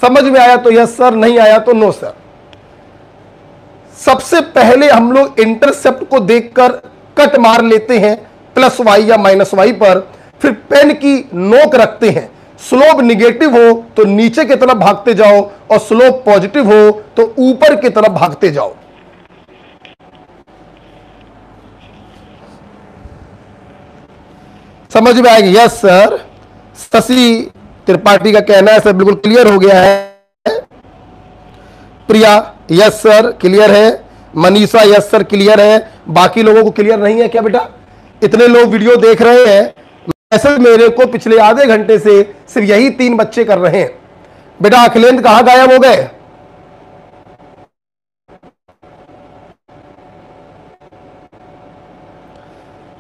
समझ में आया तो यस सर, नहीं आया तो नो सर। सबसे पहले हम लोग इंटरसेप्ट को देखकर कट मार लेते हैं प्लस वाई या माइनस वाई पर, फिर पेन की नोक रखते हैं। स्लोप निगेटिव हो तो नीचे की तरफ भागते जाओ और स्लोप पॉजिटिव हो तो ऊपर की तरफ भागते जाओ। समझ में आएगी? Yes sir. शशि त्रिपाठी का कहना है सर बिल्कुल क्लियर हो गया है। प्रिया यस सर क्लियर है। मनीषा यस सर क्लियर है। बाकी लोगों को क्लियर नहीं है क्या बेटा? इतने लोग वीडियो देख रहे हैं, मैसेज मेरे को पिछले आधे घंटे से सिर्फ यही 3 बच्चे कर रहे हैं। बेटा अखिलेंद्र कहां गायब हो गए?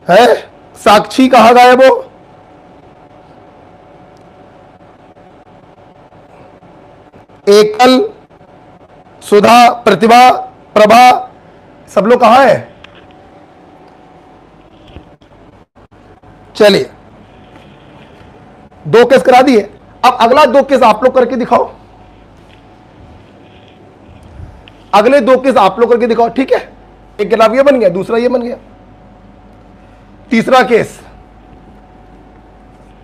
है? साक्षी कहां गायब हो? एकल, सुधा, प्रतिभा, प्रभा, सब लोग कहां है? चलिए, 2 केस करा दिए। अब अगला 2 केस आप लोग करके दिखाओ। अगले 2 केस आप लोग करके दिखाओ, ठीक है? एक ग्राफ ये बन गया, दूसरा ये बन गया, तीसरा केस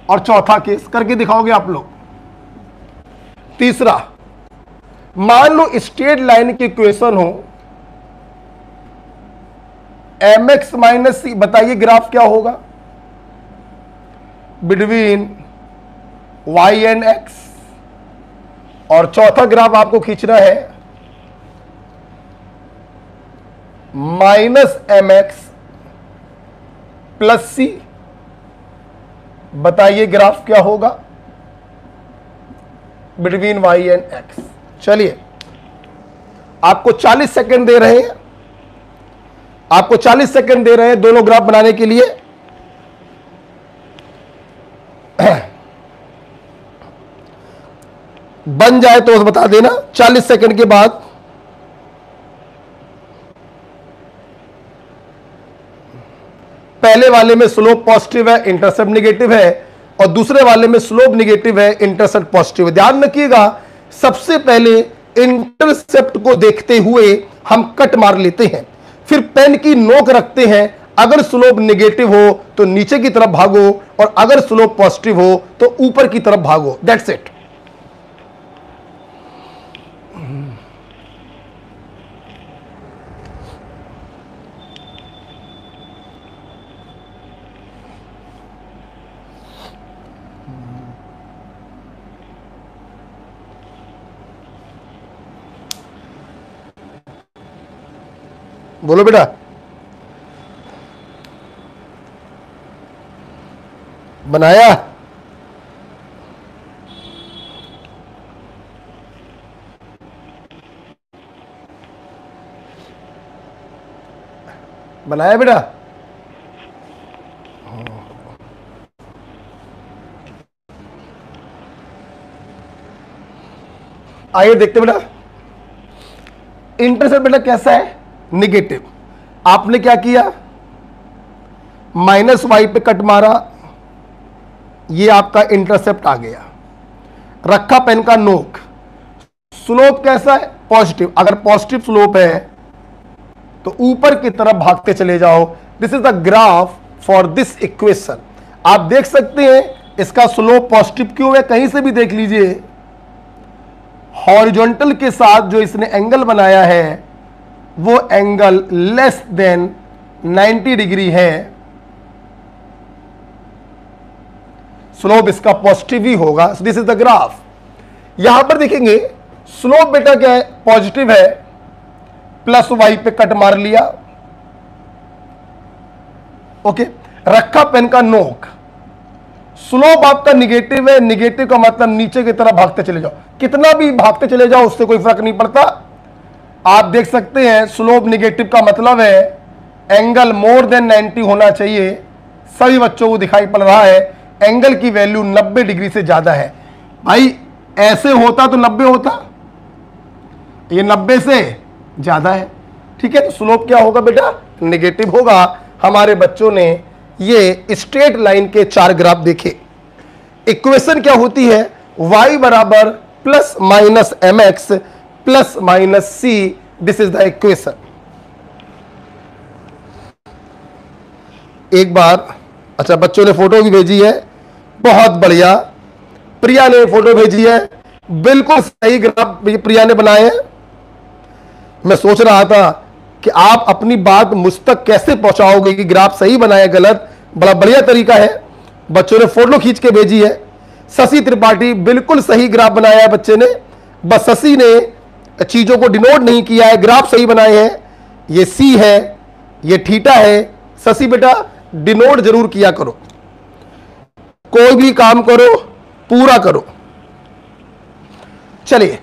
और चौथा केस करके दिखाओगे आप लोग। तीसरा, मान लो स्ट्रेट लाइन की इक्वेशन हो mx माइनस सी, बताइए ग्राफ क्या होगा बिटवीन y एंड x। और चौथा ग्राफ आपको खींचना है माइनस mx प्लस सी, बताइए ग्राफ क्या होगा बिटवीन y एंड x। चलिए, आपको 40 सेकंड दे रहे हैं, आपको 40 सेकंड दे रहे हैं दोनों ग्राफ बनाने के लिए। बन जाए तो बता देना 40 सेकंड के बाद। पहले वाले में स्लोप पॉजिटिव है, इंटरसेप्ट नेगेटिव है, और दूसरे वाले में स्लोप नेगेटिव है, इंटरसेप्ट पॉजिटिव है। ध्यान रखिएगा, सबसे पहले इंटरसेप्ट को देखते हुए हम कट मार लेते हैं, फिर पेन की नोक रखते हैं। अगर स्लोप नेगेटिव हो तो नीचे की तरफ भागो, और अगर स्लोप पॉजिटिव हो तो ऊपर की तरफ भागो। That's it. बोलो बेटा। बनाया? बनाया बेटा? आइए देखते बेटा, इंटरसेप्ट बेटा कैसा है? नेगेटिव। आपने क्या किया? माइनस वाई पे कट मारा, ये आपका इंटरसेप्ट आ गया। रखा पेन का नोक। स्लोप कैसा है? पॉजिटिव। अगर पॉजिटिव स्लोप है तो ऊपर की तरफ भागते चले जाओ। This is the graph for this equation. आप देख सकते हैं इसका स्लोप पॉजिटिव क्यों है, कहीं से भी देख लीजिए। हॉरिजॉन्टल के साथ जो इसने एंगल बनाया है वो एंगल लेस देन 90 डिग्री है। स्लोप इसका पॉजिटिव ही होगा। This is the graph. यहां पर देखेंगे स्लोप बेटा क्या है? पॉजिटिव है, प्लस वाई पे कट मार लिया। ओके, रखा पेन का नोक। स्लोप आपका निगेटिव है, निगेटिव का मतलब नीचे की तरफ भागते चले जाओ। कितना भी भागते चले जाओ उससे कोई फर्क नहीं पड़ता। आप देख सकते हैं स्लोप निगेटिव का मतलब है एंगल मोर देन 90 होना चाहिए। सभी बच्चों को दिखाई पड़ रहा है एंगल की वैल्यू 90 डिग्री से ज्यादा है। भाई ऐसे होता तो 90 होता, ये 90 से ज्यादा है। ठीक है, तो स्लोप क्या होगा बेटा? नेगेटिव होगा। हमारे बच्चों ने ये स्ट्रेट लाइन के 4 ग्राफ देखे। इक्वेशन क्या होती है? y बराबर plus minus M x plus minus C. This is the equation. एक बार, अच्छा बच्चों ने फोटो भी भेजी है, बहुत बढ़िया। प्रिया ने फोटो भेजी है, बिल्कुल सही ग्राफ प्रिया ने बनाए हैं। मैं सोच रहा था कि आप अपनी बात मुझ तक कैसे पहुंचाओगे कि ग्राफ सही बनाए गलत। बड़ा बढ़िया तरीका है, बच्चों ने फोटो खींच के भेजी है। शशि त्रिपाठी, बिल्कुल सही ग्राफ बनाया है बच्चे ने, बस शशि ने चीजों को डिनोट नहीं किया है, ग्राफ सही बनाए हैं। ये सी है, ये थीटा है। शशि बेटा डिनोट जरूर किया करो, कोई भी काम करो पूरा करो। चलिए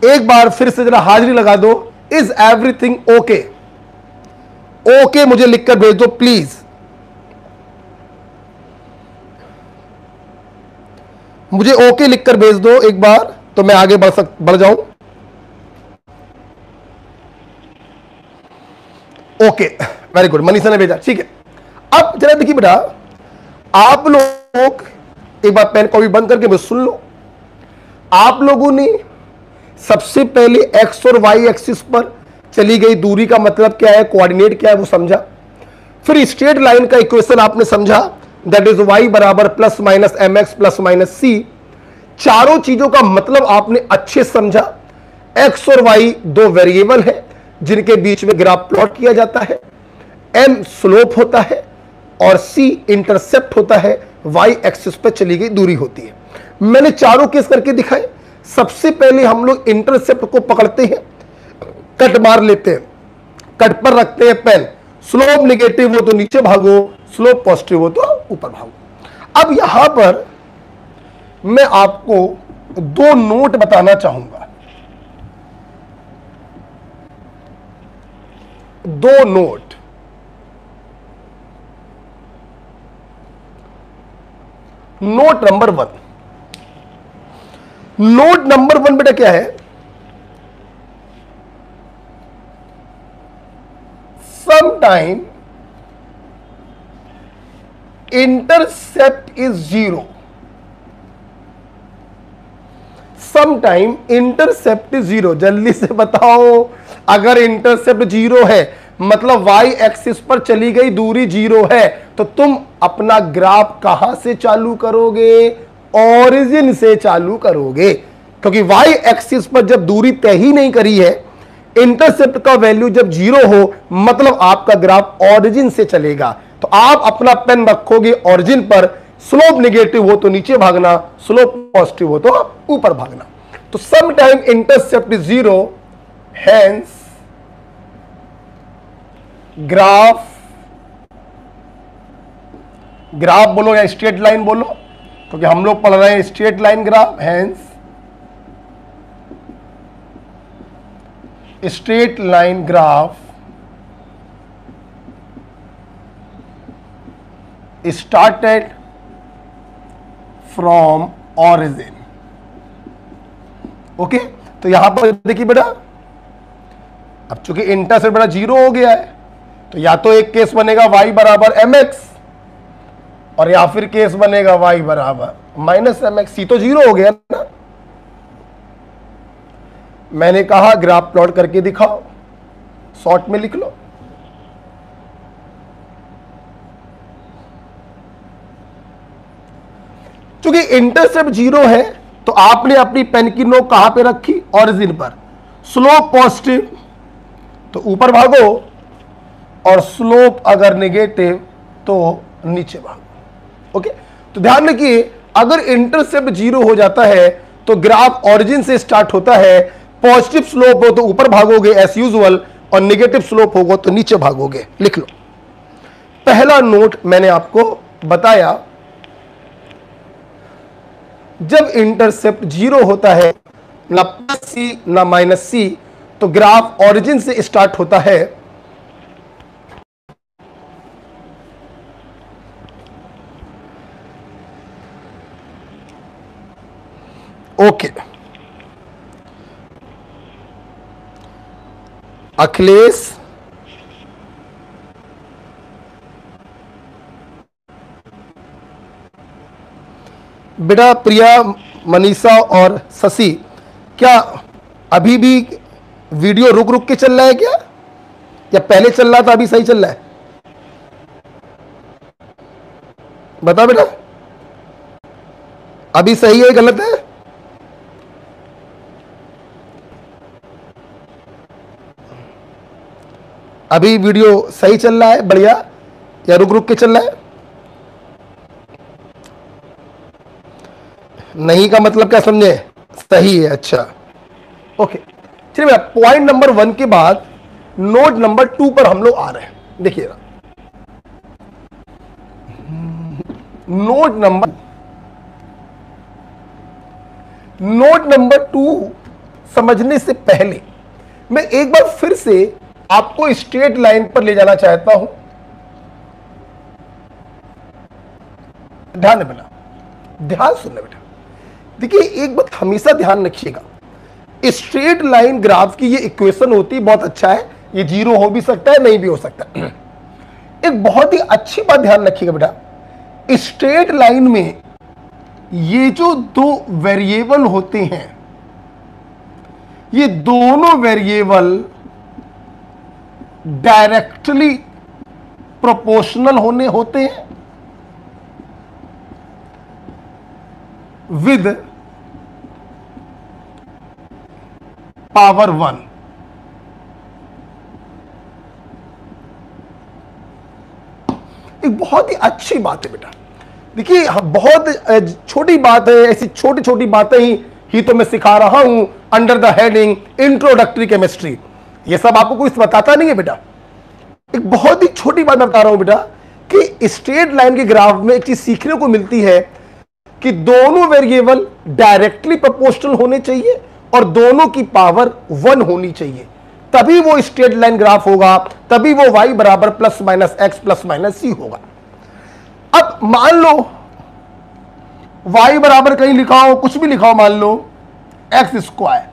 एक बार फिर से जरा हाजिरी लगा दो। Is everything okay? ओके मुझे लिखकर भेज दो प्लीज। मुझे ओके लिखकर भेज दो एक बार, तो मैं आगे बढ़ जाऊं। ओके, वेरी गुड, मनीषा ने भेजा, ठीक है। अब जरा देखिए बेटा, आप लोग एक बार पेन कॉपी बंद करके मुझे सुन लो। आप लोगों ने सबसे पहले एक्स और वाई एक्सिस पर चली गई दूरी का मतलब क्या है, कोऑर्डिनेट क्या है, वो समझा। फिर स्ट्रेट लाइन का इक्वेशन आपने समझा, दैट इज वाई बराबर plus minus M x plus minus c. चारों चीजों का मतलब आपने अच्छे समझा। एक्स और वाई दो वेरिएबल है जिनके बीच में ग्राफ प्लॉट किया जाता है। एम स्लोप होता है और सी इंटरसेप्ट होता है, वाई एक्सिस पर चली गई दूरी होती है। मैंने चारों केस करके दिखाए। सबसे पहले हम लोग इंटरसेप्ट को पकड़ते हैं, कट मार लेते हैं, कट पर रखते हैं पेन। स्लोप नेगेटिव हो तो नीचे भागो, स्लोप पॉजिटिव हो तो ऊपर भागो। अब यहां पर मैं आपको दो नोट बताना चाहूंगा, दो note. Note number one, note number one बेटा क्या है, sometime intercept is zero, sometime intercept is zero। जल्दी से बताओ, अगर इंटरसेप्ट जीरो है मतलब वाई एक्सिस पर चली गई दूरी जीरो है, तो तुम अपना ग्राफ कहां से चालू करोगे, ओरिजिन से चालू करोगे, क्योंकि वाई एक्सिस पर जब दूरी तय ही नहीं करी है, इंटरसेप्ट का वैल्यू जब जीरो हो मतलब आपका ग्राफ ओरिजिन से चलेगा। तो आप अपना पेन रखोगे ओरिजिन पर, स्लोप नेगेटिव हो तो नीचे भागना, स्लोप पॉजिटिव हो तो ऊपर भागना। तो some time intercept is zero, hence graph, graph बोलो या स्ट्रेट लाइन बोलो, क्योंकि हम लोग पढ़ रहे हैं straight line graph, hence straight line graph started from origin. Okay, तो यहां पर देखिए बेटा, अब चूंकि इंटरसेप्ट बेटा जीरो हो गया है, तो या तो एक केस बनेगा y बराबर एम एक्स और या फिर केस बनेगा y बराबर माइनस एम एक्स। सी तो जीरो हो गया ना। मैंने कहा ग्राफ प्लॉट करके दिखाओ, शॉर्ट में लिख लो। चूंकि इंटरसेप्ट जीरो है तो आपने अपनी पेन की नोक कहां पे रखी, ओरिजिन पर। स्लोप पॉजिटिव तो ऊपर भागो, और स्लोप अगर नेगेटिव तो नीचे भागो। ओके, तो ध्यान रखिए, अगर इंटरसेप्ट जीरो हो जाता है तो ग्राफ ओरिजिन से स्टार्ट होता है। पॉजिटिव स्लोप हो तो ऊपर भागोगे एस यूजुअल, और नेगेटिव स्लोप होगा तो नीचे भागोगे। लिख लो, पहला नोट मैंने आपको बताया, जब इंटरसेप्ट जीरो होता है, ना प्लस सी ना माइनस सी, तो ग्राफ ओरिजिन से स्टार्ट होता है। ओके, अखिलेश बेटा, प्रिया, मनीषा और शशि, क्या अभी भी वीडियो रुक रुक के चल रहा है क्या, या पहले चल रहा था अभी सही चल रहा है? बता बेटा, अभी सही है गलत है? अभी वीडियो सही चल रहा है, बढ़िया, या रुक रुक के चल रहा है? नहीं का मतलब क्या समझे? सही है, अच्छा, ओके। चलिए भैया, पॉइंट नंबर 1 के बाद नोट नंबर 2 पर हम लोग आ रहे हैं। देखिएगा, नोट नंबर 2 समझने से पहले मैं एक बार फिर से आपको स्ट्रेट लाइन पर ले जाना चाहता हूं। ध्यान देना, ध्यान सुनना बेटा। देखिए एक बात हमेशा ध्यान रखिएगा, स्ट्रेट लाइन ग्राफ की ये इक्वेशन होती है, बहुत अच्छा है, ये जीरो हो भी सकता है नहीं भी हो सकता। एक बहुत ही अच्छी बात ध्यान रखिएगा बेटा, स्ट्रेट लाइन में ये जो दो वेरिएबल होते हैं, ये दोनों वेरिएबल डायरेक्टली प्रोपोर्शनल होते हैं विद पावर 1। एक बहुत ही अच्छी बात है बेटा, देखिए बहुत छोटी बात है, ऐसी छोटी छोटी बातें ही तो मैं सिखा रहा हूं under the heading introductory chemistry. ये सब आपको कोई बताता नहीं है बेटा, एक बहुत ही छोटी बात मैं बता रहा हूं बेटा कि स्ट्रेट लाइन के ग्राफ में एक चीज सीखने को मिलती है कि दोनों वेरिएबल डायरेक्टली प्रोपोर्शनल होने चाहिए और दोनों की पावर 1 होनी चाहिए, तभी वो स्ट्रेट लाइन ग्राफ होगा, तभी वो y बराबर plus minus x plus minus c होगा। अब मान लो y बराबर कहीं लिखा हो, कुछ भी लिखा हो, मान लो एक्स स्क्वायर,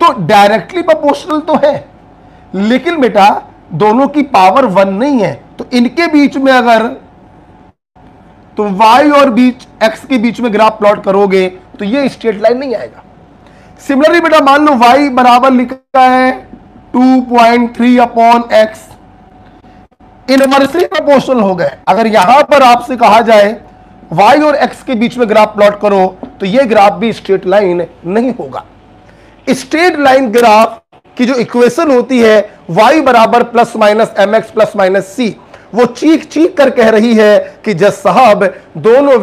तो डायरेक्टली प्रोपोर्शनल तो है, लेकिन बेटा दोनों की पावर 1 नहीं है, तो इनके बीच में अगर तो y और x के बीच में ग्राफ प्लॉट करोगे तो ये स्ट्रेट लाइन नहीं आएगा। सिमिलरली बेटा मान लो y बराबर लिखा है 2.3 अपॉन x, इनवर्सली प्रोपोर्शनल हो गए। अगर यहां पर आपसे कहा जाए y और x के बीच में ग्राफ प्लॉट करो तो ये ग्राफ भी स्ट्रेट लाइन नहीं होगा। स्ट्रेट लाइन ग्राफ की जो इक्वेशन होती है y बराबर plus minus M x plus minus c, वो चीख चीख कर कह रही है कि जज साहब दोनों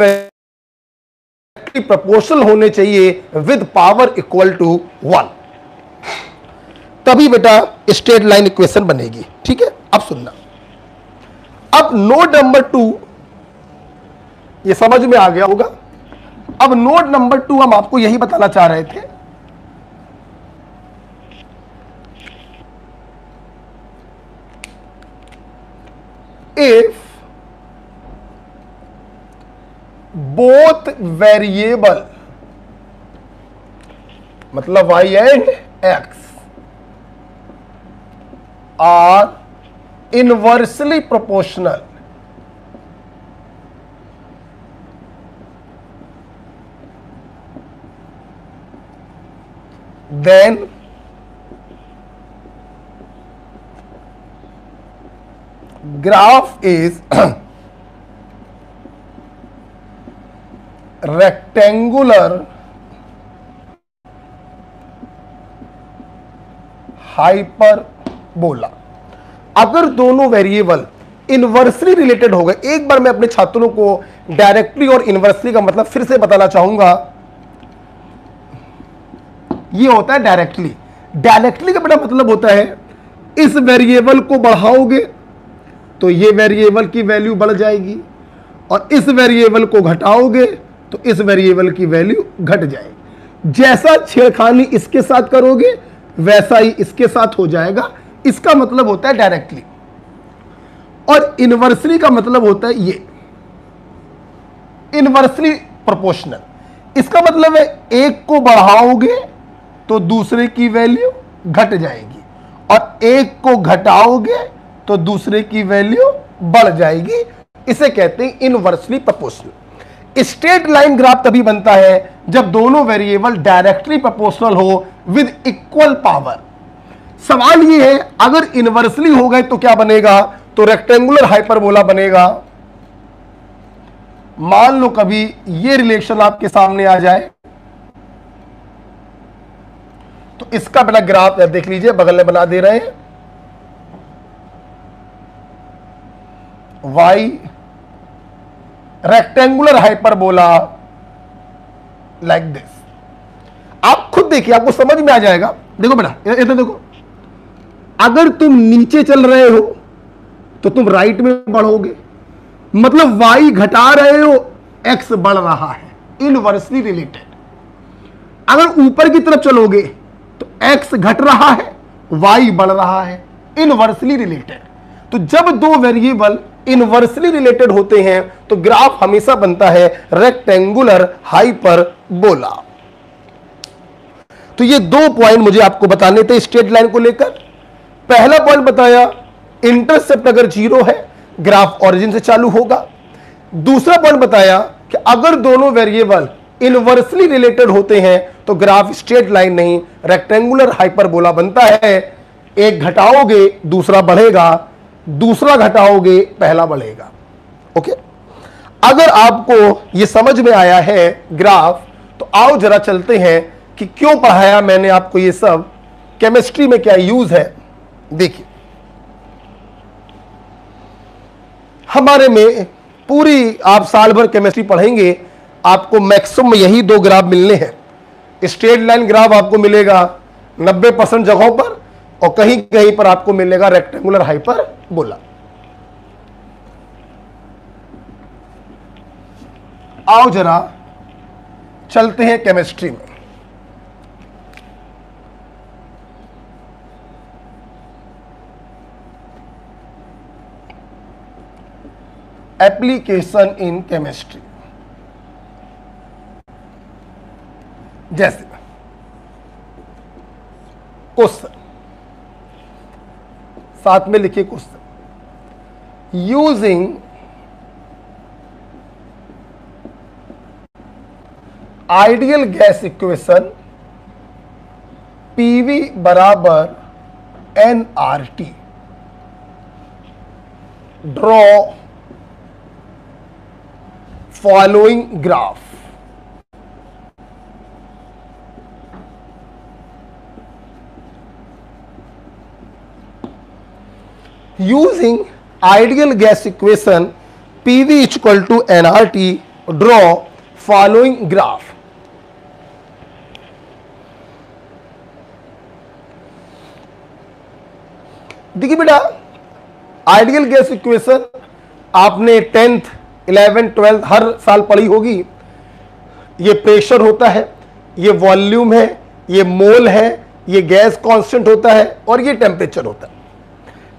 प्रोपोर्शनल होने चाहिए विद पावर इक्वल टू 1, तभी बेटा स्ट्रेट लाइन इक्वेशन बनेगी। ठीक है, अब सुनना, अब नोट नंबर 2 ये समझ में आ गया होगा। अब नोट नंबर 2 हम आपको यही बताना चाह रहे थे, if both variable मतलब y and x are inversely proportional, then graph is rectangular hyperbola. अगर दोनों वेरिएबल इनवर्सली रिलेटेड हो गए, एक बार मैं अपने छात्रों को डायरेक्टली और इनवर्सली का मतलब फिर से बताना चाहूंगा। ये होता है डायरेक्टली, डायरेक्टली का बड़ा मतलब होता है इस वेरिएबल को बढ़ाओगे तो ये वेरिएबल की वैल्यू बढ़ जाएगी, और इस वेरिएबल को घटाओगे तो इस वेरिएबल की वैल्यू घट जाएगी। जैसा छेड़खानी इसके साथ करोगे वैसा ही इसके साथ हो जाएगा। इसका मतलब होता है डायरेक्टली, और इनवर्सली का मतलब होता है ये इनवर्सली प्रोपोर्शनल। इसका मतलब है एक को बढ़ाओगे तो दूसरे की वैल्यू घट जाएगी, और एक को घटाओगे तो दूसरे की वैल्यू बढ़ जाएगी। इसे कहते हैं inversely proportional. Straight line graph तभी बनता है जब दोनों वेरिएबल डायरेक्टली प्रोपोर्शनल हो विद इक्वल पावर। सवाल ये है अगर इनवर्सली हो गए तो क्या बनेगा, तो रेक्टेंगुलर हाइपरबोला बनेगा। मान लो कभी ये रिलेशन आपके सामने आ जाए तो इसका बेटा ग्राफ देख लीजिए, बगल में बना दे रहे हैं, y rectangular hyperbola like this. आप खुद देखिए, आपको समझ में आ जाएगा। देखो बेटा इधर देखो, अगर तुम नीचे चल रहे हो तो तुम राइट में बढ़ोगे, मतलब y घटा रहे हो x बढ़ रहा है, इनवर्सली रिलेटेड। अगर ऊपर की तरफ चलोगे तो x घट रहा है y बढ़ रहा है, इनवर्सली रिलेटेड। तो जब दो वेरिएबल इनवर्सली रिलेटेड होते हैं तो ग्राफ हमेशा बनता है रेक्टेंगुलर हाइपरबोला। तो ये 2 पॉइंट मुझे आपको बताने थे स्ट्रेट लाइन को लेकर। पहला पॉइंट बताया, इंटरसेप्ट अगर 0 है ग्राफ ओरिजिन से चालू होगा। दूसरा पॉइंट बताया कि अगर दोनों वेरिएबल इनवर्सली रिलेटेड होते हैं तो ग्राफ स्ट्रेट लाइन नहीं रेक्टेंगुलर हाइपरबोला बनता है। एक घटाओगे दूसरा बढ़ेगा, दूसरा घटाओगे पहला बढ़ेगा। ओके, अगर आपको यह समझ में आया है ग्राफ, तो आओ जरा चलते हैं कि क्यों पढ़ाया मैंने आपको ये सब, केमिस्ट्री में क्या यूज है। देखिए, हमारे में पूरी आप साल भर केमिस्ट्री पढ़ेंगे, आपको मैक्सिमम यही 2 ग्राफ मिलने हैं। स्ट्रेट लाइन ग्राफ आपको मिलेगा 90% जगहों पर, और कहीं कहीं पर आपको मिलेगा रेक्टेंगुलर हाइपरबोला। आओ जरा चलते हैं केमिस्ट्री में। एप्लीकेशन इन केमिस्ट्री, जैसे क्वेश्चन साथ में लिखिए, question using ideal gas equation PV बराबर NRT, draw following graph. Using ideal gas equation PV is equal to nRT, draw following graph। देखिए बेटा, आइडियल गैस इक्वेशन आपने 10th 11th 12th हर साल पढ़ी होगी। ये प्रेशर होता है, ये वॉल्यूम है, ये मोल है, ये गैस कांस्टेंट होता है, और ये टेम्परेचर होता है।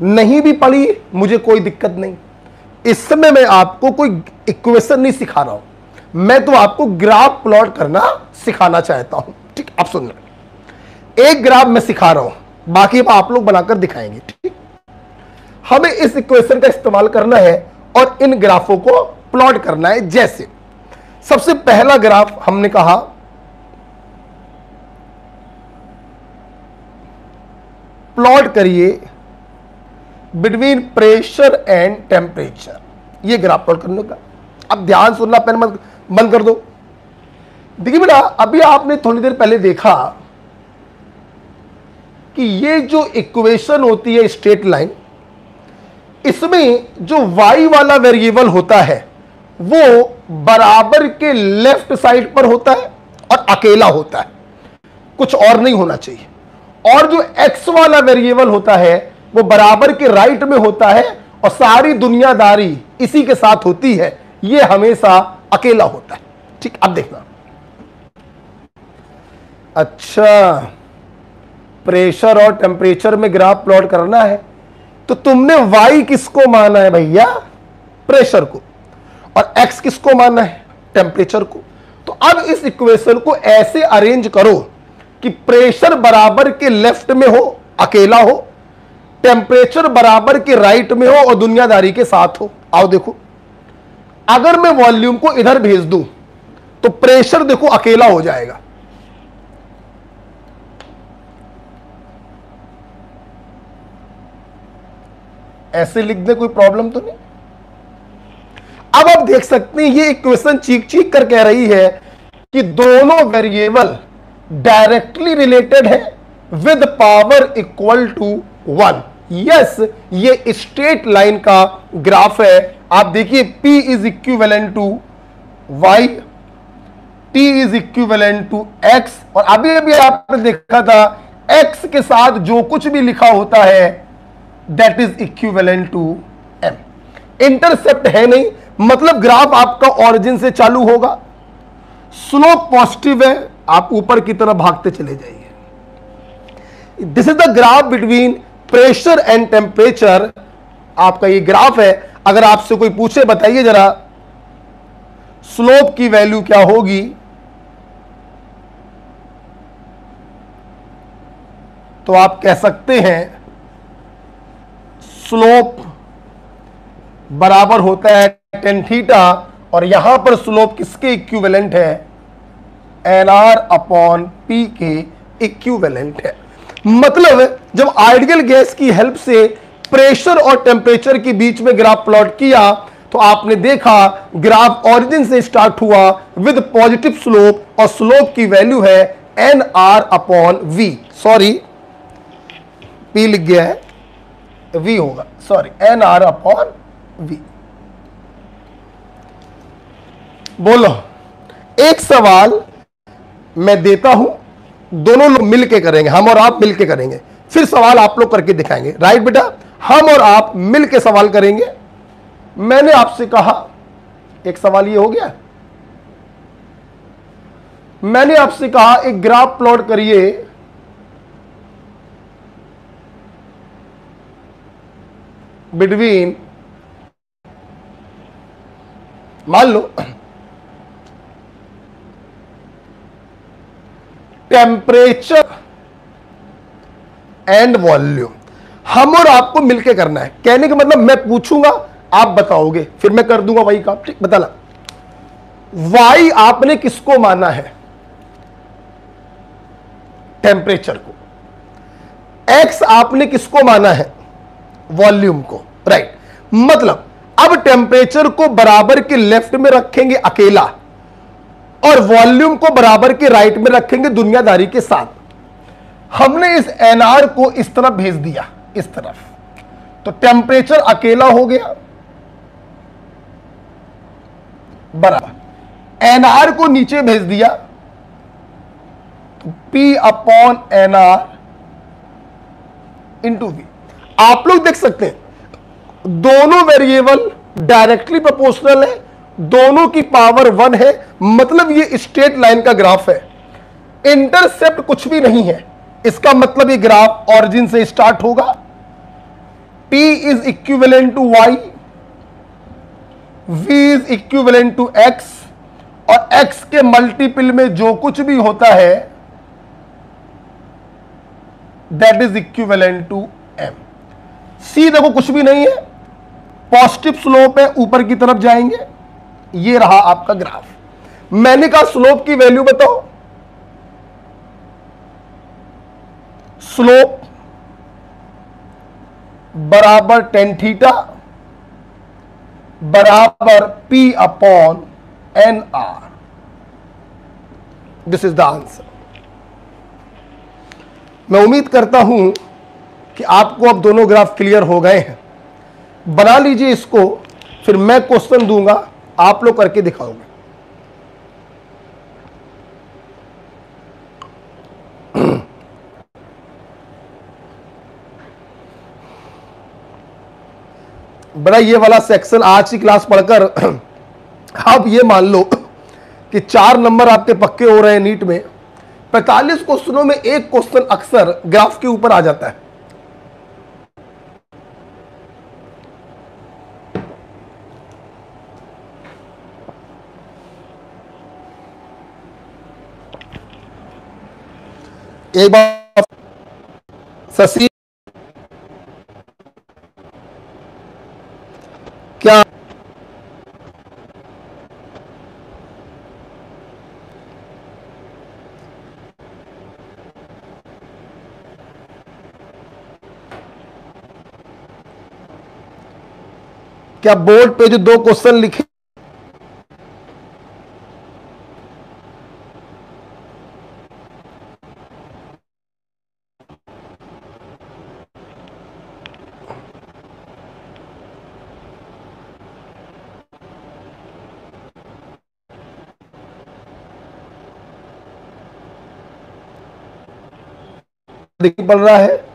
नहीं भी पढ़ी मुझे कोई दिक्कत नहीं, इस समय मैं आपको कोई इक्वेशन नहीं सिखा रहा हूं, मैं तो आपको ग्राफ प्लॉट करना सिखाना चाहता हूं। ठीक, आप सुन रहे, एक ग्राफ मैं सिखा रहा हूं, बाकी आप लोग बनाकर दिखाएंगे। ठीक, हमें इस इक्वेशन का इस्तेमाल करना है और इन ग्राफों को प्लॉट करना है। जैसे सबसे पहला ग्राफ हमने कहा प्लॉट करिए बिटवीन प्रेशर एंड टेम्परेचर, ये ग्राफ प्लॉट करने का। अब ध्यान सुनना, पेन मत बंद कर दो। देखिए बेटा, अभी आपने थोड़ी देर पहले देखा कि ये जो इक्वेशन होती है स्ट्रेट लाइन, इसमें जो y वाला वेरिएबल होता है वो बराबर के लेफ्ट साइड पर होता है और अकेला होता है, कुछ और नहीं होना चाहिए। और जो x वाला वेरिएबल होता है वो बराबर के राइट में होता है और सारी दुनियादारी इसी के साथ होती है, ये हमेशा अकेला होता है। ठीक, अब देखना। अच्छा, प्रेशर और टेम्परेचर में ग्राफ प्लॉट करना है, तो तुमने y किसको माना है भैया? प्रेशर को। और x किसको माना है? टेम्परेचर को। तो अब इस इक्वेशन को ऐसे अरेंज करो कि प्रेशर बराबर के लेफ्ट में हो, अकेला हो, टेम्परेचर बराबर के राइट में हो और दुनियादारी के साथ हो। आओ देखो, अगर मैं वॉल्यूम को इधर भेज दूं तो प्रेशर देखो अकेला हो जाएगा, ऐसे लिख दे, कोई प्रॉब्लम तो नहीं। अब आप देख सकते हैं ये इक्वेशन चीख चीख कर कह रही है कि दोनों वेरिएबल डायरेक्टली रिलेटेड है with power equal to 1। Yes, ये स्ट्रेट लाइन का ग्राफ है। आप देखिए P is equivalent to Y, T is equivalent to X, और अभी अभी आपने देखा था X के साथ जो कुछ भी लिखा होता है that is equivalent to M। Intercept है नहीं, मतलब ग्राफ आपका ऑरिजिन से चालू होगा, स्लोप पॉजिटिव है, आप ऊपर की तरफ भागते चले जाइए। This is the graph between pressure and temperature, आपका ये ग्राफ है। अगर आपसे कोई पूछे बताइए जरा स्लोप की वैल्यू क्या होगी, तो आप कह सकते हैं स्लोप बराबर होता है टेन थीटा, और यहां पर स्लोप किसके इक्विवेलेंट है? NR अपॉन P के इक्विवेलेंट है। मतलब जब आइडियल गैस की हेल्प से प्रेशर और टेम्परेचर के बीच में ग्राफ प्लॉट किया तो आपने देखा ग्राफ ओरिजिन से स्टार्ट हुआ विद पॉजिटिव स्लोप, और स्लोप की वैल्यू है NR upon V। Sorry, P लिख गया है, V होगा, सॉरी, NR अपॉन V। बोलो, एक सवाल मैं देता हूं, दोनों लोग मिलके करेंगे, हम और आप मिलके करेंगे, फिर सवाल आप लोग करके दिखाएंगे। राइट बेटा, हम और आप मिलके सवाल करेंगे। मैंने आपसे कहा, एक सवाल ये हो गया, मैंने आपसे कहा एक ग्राफ प्लॉट करिए बिटवीन, मान लो टेम्परेचर एंड वॉल्यूम। हम और आपको मिलके करना है। कहने का मतलब मैं पूछूंगा, आप बताओगे, फिर मैं कर दूंगा वही काम। ठीक, बताना। वाई आपने किसको माना है? टेम्परेचर को। एक्स आपने किसको माना है? वॉल्यूम को। राइट, मतलब अब टेम्परेचर को बराबर के लेफ्ट में रखेंगे अकेला, और वॉल्यूम को बराबर के राइट में रखेंगे दुनियादारी के साथ। हमने इस NR को इस तरफ भेज दिया, इस तरफ, तो टेम्परेचर अकेला हो गया बराबर, NR को नीचे भेज दिया तो P upon NR into V। आप लोग देख सकते हैं दोनों वेरिएबल डायरेक्टली प्रोपोर्शनल है, दोनों की पावर 1 है, मतलब ये स्ट्रेट लाइन का ग्राफ है, इंटरसेप्ट कुछ भी नहीं है। इसका मतलब ये ग्राफ ऑरिजिन से स्टार्ट होगा, P is equivalent to Y, V is equivalent to X, और X के मल्टीपल में जो कुछ भी होता है that is equivalent to M। C देखो कुछ भी नहीं है, पॉजिटिव स्लोप है, ऊपर की तरफ जाएंगे। ये रहा आपका ग्राफ। मैंने कहा स्लोप की वैल्यू बताओ। स्लोप बराबर टेन थीटा बराबर P upon NR। This is the answer. मैं उम्मीद करता हूं कि आपको अब दोनों ग्राफ क्लियर हो गए हैं। बना लीजिए इसको, फिर मैं क्वेश्चन दूंगा, आप लोग करके दिखाओगे। बड़ा ये वाला सेक्शन आज की क्लास पढ़कर आप ये मान लो कि 4 नंबर आपके पक्के हो रहे हैं नीट में। 45 क्वेश्चनों में एक क्वेश्चन अक्सर ग्राफ के ऊपर आ जाता है। एक बार शशि, क्या क्या बोर्ड पे जो 2 क्वेश्चन लिखे दिख पड़ रहा है?